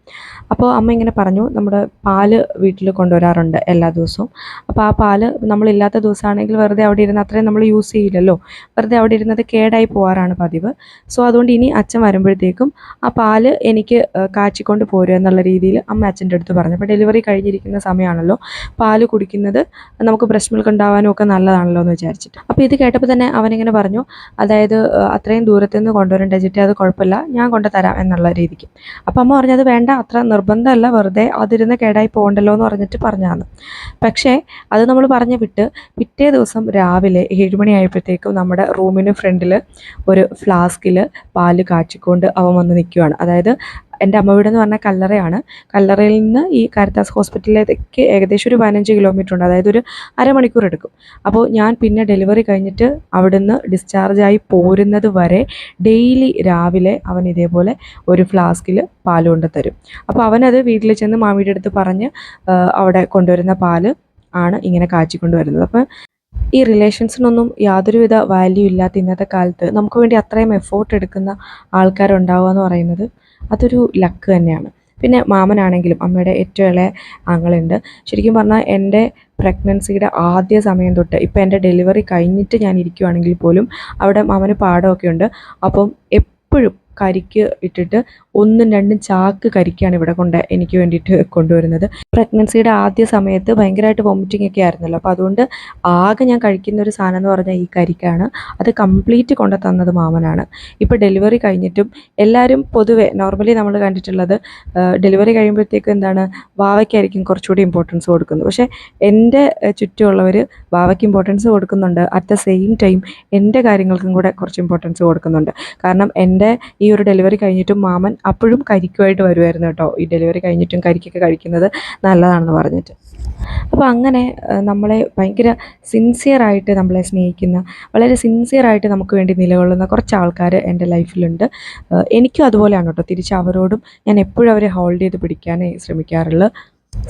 അപ്പോൾ അമ്മ ഇങ്ങനെ പറഞ്ഞു, നമ്മുടെ പാല് വീട്ടിൽ കൊണ്ടുവരാറുണ്ട് എല്ലാ ദിവസവും. അപ്പോൾ ആ പാല് നമ്മളില്ലാത്ത ദിവസമാണെങ്കിൽ വെറുതെ അവിടെ ഇരുന്ന് അത്രയും നമ്മൾ യൂസ് ചെയ്യില്ലല്ലോ, വെറുതെ അവിടെ ഇരുന്നത് കേടായി പോകാറാണ് പതിവ്. സോ അതുകൊണ്ട് ഇനി അച്ഛൻ വരുമ്പോഴത്തേക്കും ആ പാല് എനിക്ക് കാച്ചിക്കൊണ്ട് പോരുക എന്നുള്ള രീതിയിൽ അമ്മ അച്ഛൻ്റെ അടുത്ത് പറഞ്ഞു. അപ്പോൾ ഡെലിവറി കഴിഞ്ഞിരിക്കുന്ന സമയമാണല്ലോ, പാല് കുടിക്കുന്നത് നമുക്ക് ബ്രസ്റ്റ് മിൽക്ക് ഉണ്ടാവാനും ഒക്കെ നല്ലതാണല്ലോ എന്ന് വിചാരിച്ചിട്ട്. അപ്പോൾ ഇത് കേട്ടപ്പോൾ തന്നെ അവനിങ്ങനെ പറഞ്ഞു, അതായത് അത്രയും ദൂരത്തു നിന്ന് കൊണ്ടുവരേണ്ട ചേച്ചി, അത് കുഴപ്പമില്ല, ഞാൻ കൊണ്ടുതരാം എന്നുള്ള രീതിക്ക്. അപ്പോൾ അമ്മ പറഞ്ഞത് വേണ്ട, അത്ര നിർബന്ധമല്ല, വെറുതെ അതിരുന്ന് കേടായി പോകണ്ടല്ലോ എന്ന് പറഞ്ഞിട്ട് പറഞ്ഞതാണ്. പക്ഷേ അത് നമ്മൾ പറഞ്ഞു വിട്ട് പിറ്റേ ദിവസം രാവിലെ 7 മണിയായപ്പോഴത്തേക്കും നമ്മുടെ റൂമിന് ഫ്രണ്ടിൽ ഒരു ഫ്ലാസ്കിൽ പാല് കാച്ചിക്കൊണ്ട് അവൻ വന്ന് നിൽക്കുകയാണ്. അതായത് എൻ്റെ അമ്മ വീടെന്ന് പറഞ്ഞാൽ കല്ലറയാണ്. കല്ലറയിൽ നിന്ന് ഈ കാരിത്താസ് ഹോസ്പിറ്റലിലേക്ക് ഏകദേശം ഒരു 15 കിലോമീറ്റർ ഉണ്ട്, അതായത് ഒരു അരമണിക്കൂർ എടുക്കും. അപ്പോൾ ഞാൻ പിന്നെ ഡെലിവറി കഴിഞ്ഞിട്ട് അവിടുന്ന് ഡിസ്ചാർജായി പോരുന്നത് വരെ ഡെയിലി രാവിലെ അവൻ ഇതേപോലെ ഒരു ഫ്ലാസ്കിൽ പാൽ കൊണ്ട് തരും. അപ്പോൾ അവനത് വീട്ടിൽ ചെന്ന് മാമിയുടെ അടുത്ത് പറഞ്ഞ് അവിടെ കൊണ്ടുവരുന്ന പാല് ആണ് ഇങ്ങനെ കാച്ചിക്കൊണ്ട് വരുന്നത്. അപ്പോൾ ഈ റിലേഷൻസിനൊന്നും യാതൊരുവിധ വാല്യൂ ഇല്ലാത്ത ഇന്നത്തെ കാലത്ത് നമുക്ക് വേണ്ടി അത്രയും എഫോർട്ട് എടുക്കുന്ന ആൾക്കാരുണ്ടാവുക എന്ന് പറയുന്നത് അതൊരു ലക്ക് തന്നെയാണ്. പിന്നെ മാമനാണെങ്കിലും അമ്മയുടെ ഏറ്റവും ഇളയ ആങ്ങളുണ്ട്. ശരിക്കും പറഞ്ഞാൽ എൻ്റെ പ്രഗ്നൻസിയുടെ ആദ്യ സമയം തൊട്ട് ഇപ്പം എൻ്റെ ഡെലിവറി കഴിഞ്ഞിട്ട് ഞാൻ ഇരിക്കുവാണെങ്കിൽ പോലും അവിടെ മാമന് പാടമൊക്കെ ഉണ്ട്. അപ്പം എപ്പോഴും കരിക്ക് ഇട്ടിട്ട് 1-2 ചാക്ക് കരിക്കാണ് ഇവിടെ കൊണ്ട് എനിക്ക് വേണ്ടിയിട്ട് കൊണ്ടുവരുന്നത്. പ്രഗ്നൻസിയുടെ ആദ്യ സമയത്ത് ഭയങ്കരമായിട്ട് വോമിറ്റിംഗ് ഒക്കെ ആയിരുന്നല്ലോ, അപ്പോൾ അതുകൊണ്ട് ആകെ ഞാൻ കഴിക്കുന്ന ഒരു സാധനം എന്ന് പറഞ്ഞാൽ ഈ കരിക്കാണ്. അത് കംപ്ലീറ്റ് കൊണ്ടു തന്നത് മാമനാണ്. ഇപ്പോൾ ഡെലിവറി കഴിഞ്ഞിട്ടും എല്ലാവരും പൊതുവെ നോർമലി നമ്മൾ കണ്ടിട്ടുള്ളത് ഡെലിവറി കഴിയുമ്പോഴത്തേക്കും എന്താണ്, വാവയ്ക്കായിരിക്കും കുറച്ചുകൂടി ഇമ്പോർട്ടൻസ് കൊടുക്കുന്നത്. പക്ഷേ എൻ്റെ ചുറ്റുമുള്ളവർ വാവയ്ക്ക് ഇമ്പോർട്ടൻസ് കൊടുക്കുന്നുണ്ട്, അറ്റ് ദ സെയിം ടൈം എൻ്റെ കാര്യങ്ങൾക്കും കൂടെ കുറച്ച് ഇമ്പോർട്ടൻസ് കൊടുക്കുന്നുണ്ട്. കാരണം എൻ്റെ ഈ ഒരു ഡെലിവറി കഴിഞ്ഞിട്ടും മാമൻ അപ്പോഴും കരിക്കുമായിട്ട് വരുമായിരുന്നു കേട്ടോ. ഈ ഡെലിവറി കഴിഞ്ഞിട്ടും കരിക്കൊക്കെ കഴിക്കുന്നത് നല്ലതാണെന്ന് പറഞ്ഞിട്ട്. അപ്പോൾ അങ്ങനെ നമ്മളെ ഭയങ്കര സിൻസിയറായിട്ട് നമ്മളെ സ്നേഹിക്കുന്ന, വളരെ സിൻസിയറായിട്ട് നമുക്ക് വേണ്ടി നിലകൊള്ളുന്ന കുറച്ച് ആൾക്കാർ എൻ്റെ ലൈഫിലുണ്ട്. എനിക്കും അതുപോലെയാണ് കേട്ടോ. തിരിച്ച് അവരോടും ഞാൻ എപ്പോഴും അവരെ ഹോൾഡ് ചെയ്ത് പിടിക്കാനേ ശ്രമിക്കാറുള്ളൂ.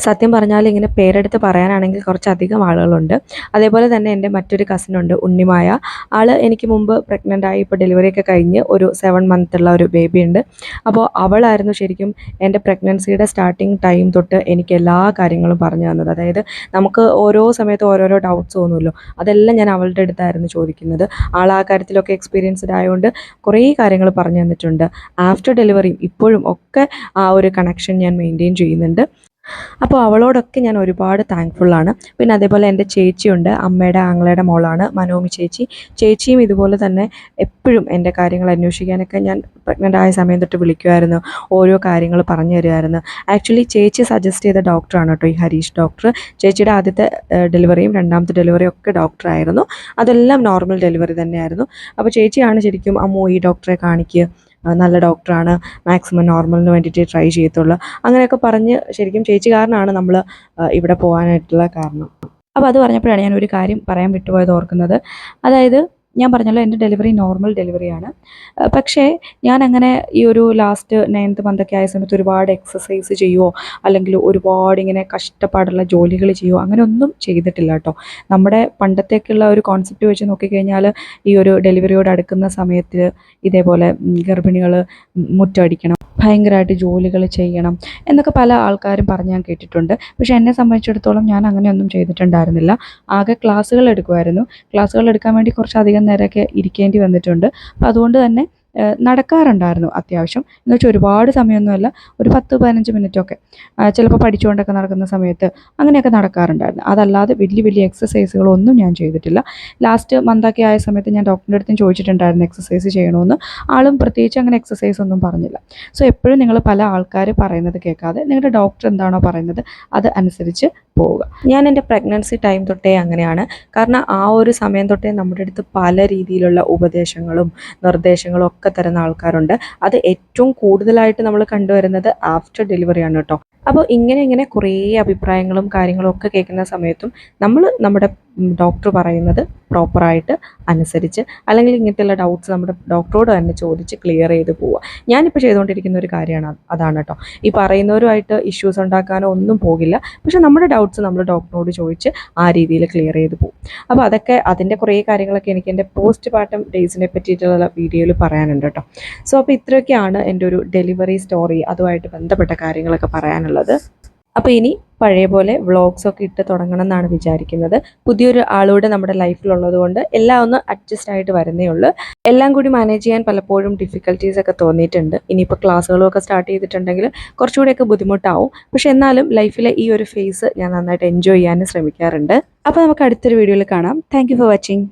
സത്യം പറഞ്ഞാൽ ഇങ്ങനെ പേരെടുത്ത് പറയാനാണെങ്കിൽ കുറച്ചധികം ആളുകളുണ്ട്. അതേപോലെ തന്നെ എൻ്റെ മറ്റൊരു കസിനുണ്ട്, ഉണ്ണിമായ. ആൾ എനിക്ക് മുമ്പ് പ്രഗ്നൻ്റ് ആയി ഇപ്പോൾ ഡെലിവറിയൊക്കെ കഴിഞ്ഞ് ഒരു 7 മന്തുള്ള ഒരു ബേബി ഉണ്ട്. അപ്പോൾ അവളായിരുന്നു ശരിക്കും എൻ്റെ പ്രഗ്നൻസിയുടെ സ്റ്റാർട്ടിങ് ടൈം തൊട്ട് എനിക്ക് എല്ലാ കാര്യങ്ങളും പറഞ്ഞു തന്നത്. അതായത് നമുക്ക് ഓരോ സമയത്ത് ഓരോരോ ഡൗട്ട്സ് തോന്നുമല്ലോ, അതെല്ലാം ഞാൻ അവളുടെ അടുത്തായിരുന്നു ചോദിക്കുന്നത്. ആൾ ആ കാര്യത്തിലൊക്കെ എക്സ്പീരിയൻസ്ഡ് ആയതുകൊണ്ട് കുറേ കാര്യങ്ങൾ പറഞ്ഞു തന്നിട്ടുണ്ട്. ആഫ്റ്റർ ഡെലിവറിയും ഇപ്പോഴും ഒക്കെ ആ ഒരു കണക്ഷൻ ഞാൻ മെയിൻറ്റെയിൻ ചെയ്യുന്നുണ്ട്. അപ്പോൾ അവളോടൊക്കെ ഞാൻ ഒരുപാട് താങ്ക്ഫുള്ളാണ്. പിന്നെ അതേപോലെ എൻ്റെ ചേച്ചിയുണ്ട്, അമ്മയുടെ ആങ്ങളയുടെ മോളാണ് മനോമി ചേച്ചി. ചേച്ചിയും ഇതുപോലെ തന്നെ എപ്പോഴും എൻ്റെ കാര്യങ്ങൾ അന്വേഷിക്കാനൊക്കെ ഞാൻ പ്രഗ്നൻ്റ് ആയ സമയം തൊട്ട് വിളിക്കുമായിരുന്നു, ഓരോ കാര്യങ്ങൾ പറഞ്ഞു തരുമായിരുന്നു. ആക്ച്വലി ചേച്ചി സജസ്റ്റ് ചെയ്ത ഡോക്ടറാണ് കേട്ടോ ഈ ഹരീഷ് ഡോക്ടർ. ചേച്ചിയുടെ ആദ്യത്തെ ഡെലിവറിയും രണ്ടാമത്തെ ഡെലിവറിയും ഒക്കെ ഡോക്ടറായിരുന്നു. അതെല്ലാം നോർമൽ ഡെലിവറി തന്നെയായിരുന്നു. അപ്പോൾ ചേച്ചിയാണ് ശരിക്കും അമ്മോ ഈ ഡോക്ടറെ കാണിക്കുക, നല്ല ഡോക്ടറാണ്, മാക്സിമം നോർമലിന് വേണ്ടിയിട്ട് ട്രൈ ചെയ്യത്തുള്ളൂ, അങ്ങനെയൊക്കെ പറഞ്ഞ് ശരിക്കും ചേച്ചി കാരണമാണ് നമ്മൾ ഇവിടെ പോകാനായിട്ടുള്ള കാരണം. അപ്പോൾ അത് പറഞ്ഞപ്പോഴാണ് ഞാൻ ഒരു കാര്യം പറയാൻ വിട്ടുപോയത് ഓർക്കുന്നത്. അതായത് ഞാൻ പറഞ്ഞല്ലോ എൻ്റെ ഡെലിവറി നോർമൽ ഡെലിവറിയാണ്. പക്ഷേ ഞാൻ അങ്ങനെ ഈ ഒരു ലാസ്റ്റ് 9th മന്തൊക്കെ ആയ സമയത്ത് ഒരുപാട് എക്സസൈസ് ചെയ്യുമോ അല്ലെങ്കിൽ ഒരുപാട് ഇങ്ങനെ കഷ്ടപ്പാടുള്ള ജോലികൾ ചെയ്യുമോ അങ്ങനെ ഒന്നും ചെയ്തിട്ടില്ല കേട്ടോ. നമ്മുടെ പണ്ടത്തേക്കുള്ള ഒരു കോൺസെപ്റ്റ് വെച്ച് നോക്കിക്കഴിഞ്ഞാൽ ഈ ഒരു ഡെലിവറിയോട് അടുക്കുന്ന സമയത്ത് ഇതേപോലെ ഗർഭിണികൾ മുറ്റടിക്കണം, ഭയങ്കരമായിട്ട് ജോലികൾ ചെയ്യണം എന്നൊക്കെ പല ആൾക്കാരും പറഞ്ഞ് ഞാൻ കേട്ടിട്ടുണ്ട്. പക്ഷേ എന്നെ സംബന്ധിച്ചിടത്തോളം ഞാൻ അങ്ങനെയൊന്നും ചെയ്തിട്ടുണ്ടായിരുന്നില്ല. ആകെ ക്ലാസ്സുകൾ എടുക്കുമായിരുന്നു. ക്ലാസ്സുകൾ എടുക്കാൻ വേണ്ടി കുറച്ചധികം നേരമൊക്കെ ഇരിക്കേണ്ടി വന്നിട്ടുണ്ട്. അപ്പോൾ അതുകൊണ്ട് തന്നെ നടക്കാറുണ്ടായിരുന്നു അത്യാവശ്യം. എന്ന് വെച്ചാൽ ഒരുപാട് സമയമൊന്നുമല്ല, ഒരു 10-15 മിനിറ്റൊക്കെ ചിലപ്പോൾ പഠിച്ചുകൊണ്ടൊക്കെ നടക്കുന്ന സമയത്ത് അങ്ങനെയൊക്കെ നടക്കാറുണ്ടായിരുന്നു. അതല്ലാതെ വലിയ വലിയ എക്സസൈസുകളൊന്നും ഞാൻ ചെയ്തിട്ടില്ല. ലാസ്റ്റ് മന്തൊക്കെ ആയ സമയത്ത് ഞാൻ ഡോക്ടറിൻ്റെ അടുത്തും ചോദിച്ചിട്ടുണ്ടായിരുന്നു എക്സസൈസ് ചെയ്യണമെന്ന്. ആളും പ്രത്യേകിച്ച് അങ്ങനെ എക്സസൈസ് ഒന്നും പറഞ്ഞില്ല. സോ എപ്പോഴും നിങ്ങൾ പല ആൾക്കാർ പറയുന്നത് കേൾക്കാതെ നിങ്ങളുടെ ഡോക്ടർ എന്താണോ പറയുന്നത് അത് അനുസരിച്ച് പോവുക. ഞാൻ എൻ്റെ പ്രഗ്നൻസി ടൈം തൊട്ടേ അങ്ങനെയാണ്. കാരണം ആ ഒരു സമയം തൊട്ടേ നമ്മുടെ അടുത്ത് പല രീതിയിലുള്ള ഉപദേശങ്ങളും നിർദ്ദേശങ്ങളും ഒക്കെ തരുന്ന ആൾക്കാരുണ്ട്. അത് ഏറ്റവും കൂടുതലായിട്ട് നമ്മൾ കണ്ടുവരുന്നത് ആഫ്റ്റർ ഡെലിവറിയാണ് കേട്ടോ. അപ്പോൾ ഇങ്ങനെ കുറേ അഭിപ്രായങ്ങളും കാര്യങ്ങളും ഒക്കെ കേൾക്കുന്ന സമയത്തും നമ്മൾ നമ്മുടെ ഡോക്ടർ പറയുന്നത് പ്രോപ്പറായിട്ട് അനുസരിച്ച്, അല്ലെങ്കിൽ ഇങ്ങനത്തെയുള്ള ഡൗട്ട്സ് നമ്മുടെ ഡോക്ടറോട് തന്നെ ചോദിച്ച് ക്ലിയർ ചെയ്ത് പോവുക. ഞാനിപ്പോൾ ചെയ്തുകൊണ്ടിരിക്കുന്ന ഒരു കാര്യമാണ് അതാണ് കേട്ടോ. ഈ പറയുന്നവരുമായിട്ട് ഇഷ്യൂസ് ഉണ്ടാക്കാനോ ഒന്നും പോകില്ല, പക്ഷെ നമ്മുടെ ഡൗട്ട്സ് നമ്മൾ ഡോക്ടറോട് ചോദിച്ച് ആ രീതിയിൽ ക്ലിയർ ചെയ്ത് പോകും. അപ്പോൾ അതൊക്കെ അതിൻ്റെ കുറേ കാര്യങ്ങളൊക്കെ എനിക്ക് എൻ്റെ പോസ്റ്റ് പാർട്ടം ഡേയ്സിനെ പറ്റിയിട്ടുള്ള വീഡിയോയിൽ പറയാനുണ്ട് കേട്ടോ. സോ അപ്പോൾ ഇത്രയൊക്കെയാണ് എൻ്റെ ഒരു ഡെലിവറി സ്റ്റോറി, അതുമായിട്ട് ബന്ധപ്പെട്ട കാര്യങ്ങളൊക്കെ പറയാനുള്ളത്. അപ്പോൾ ഇനി പഴയ പോലെ വ്ളോഗ്സൊക്കെ ഇട്ട് തുടങ്ങണം എന്നാണ് വിചാരിക്കുന്നത്. പുതിയൊരു ആളൂടെ നമ്മുടെ ലൈഫിലുള്ളത് കൊണ്ട് എല്ലാം ഒന്ന് അഡ്ജസ്റ്റ് ആയിട്ട് വരുന്നേ ഉള്ളൂ. എല്ലാം കൂടി മാനേജ് ചെയ്യാൻ പലപ്പോഴും ഡിഫിക്കൽട്ടീസ് ഒക്കെ തോന്നിയിട്ടുണ്ട്. ഇനിയിപ്പോൾ ക്ലാസ്സുകളും ഒക്കെ സ്റ്റാർട്ട് ചെയ്തിട്ടുണ്ടെങ്കിൽ കുറച്ചുകൂടെയൊക്കെ ബുദ്ധിമുട്ടാവും. പക്ഷെ എന്നാലും ലൈഫിലെ ഈ ഒരു ഫേസ് ഞാൻ നന്നായിട്ട് എൻജോയ് ചെയ്യാനും ശ്രമിക്കാറുണ്ട്. അപ്പോൾ നമുക്ക് അടുത്തൊരു വീഡിയോയിൽ കാണാം. Thank you for watching.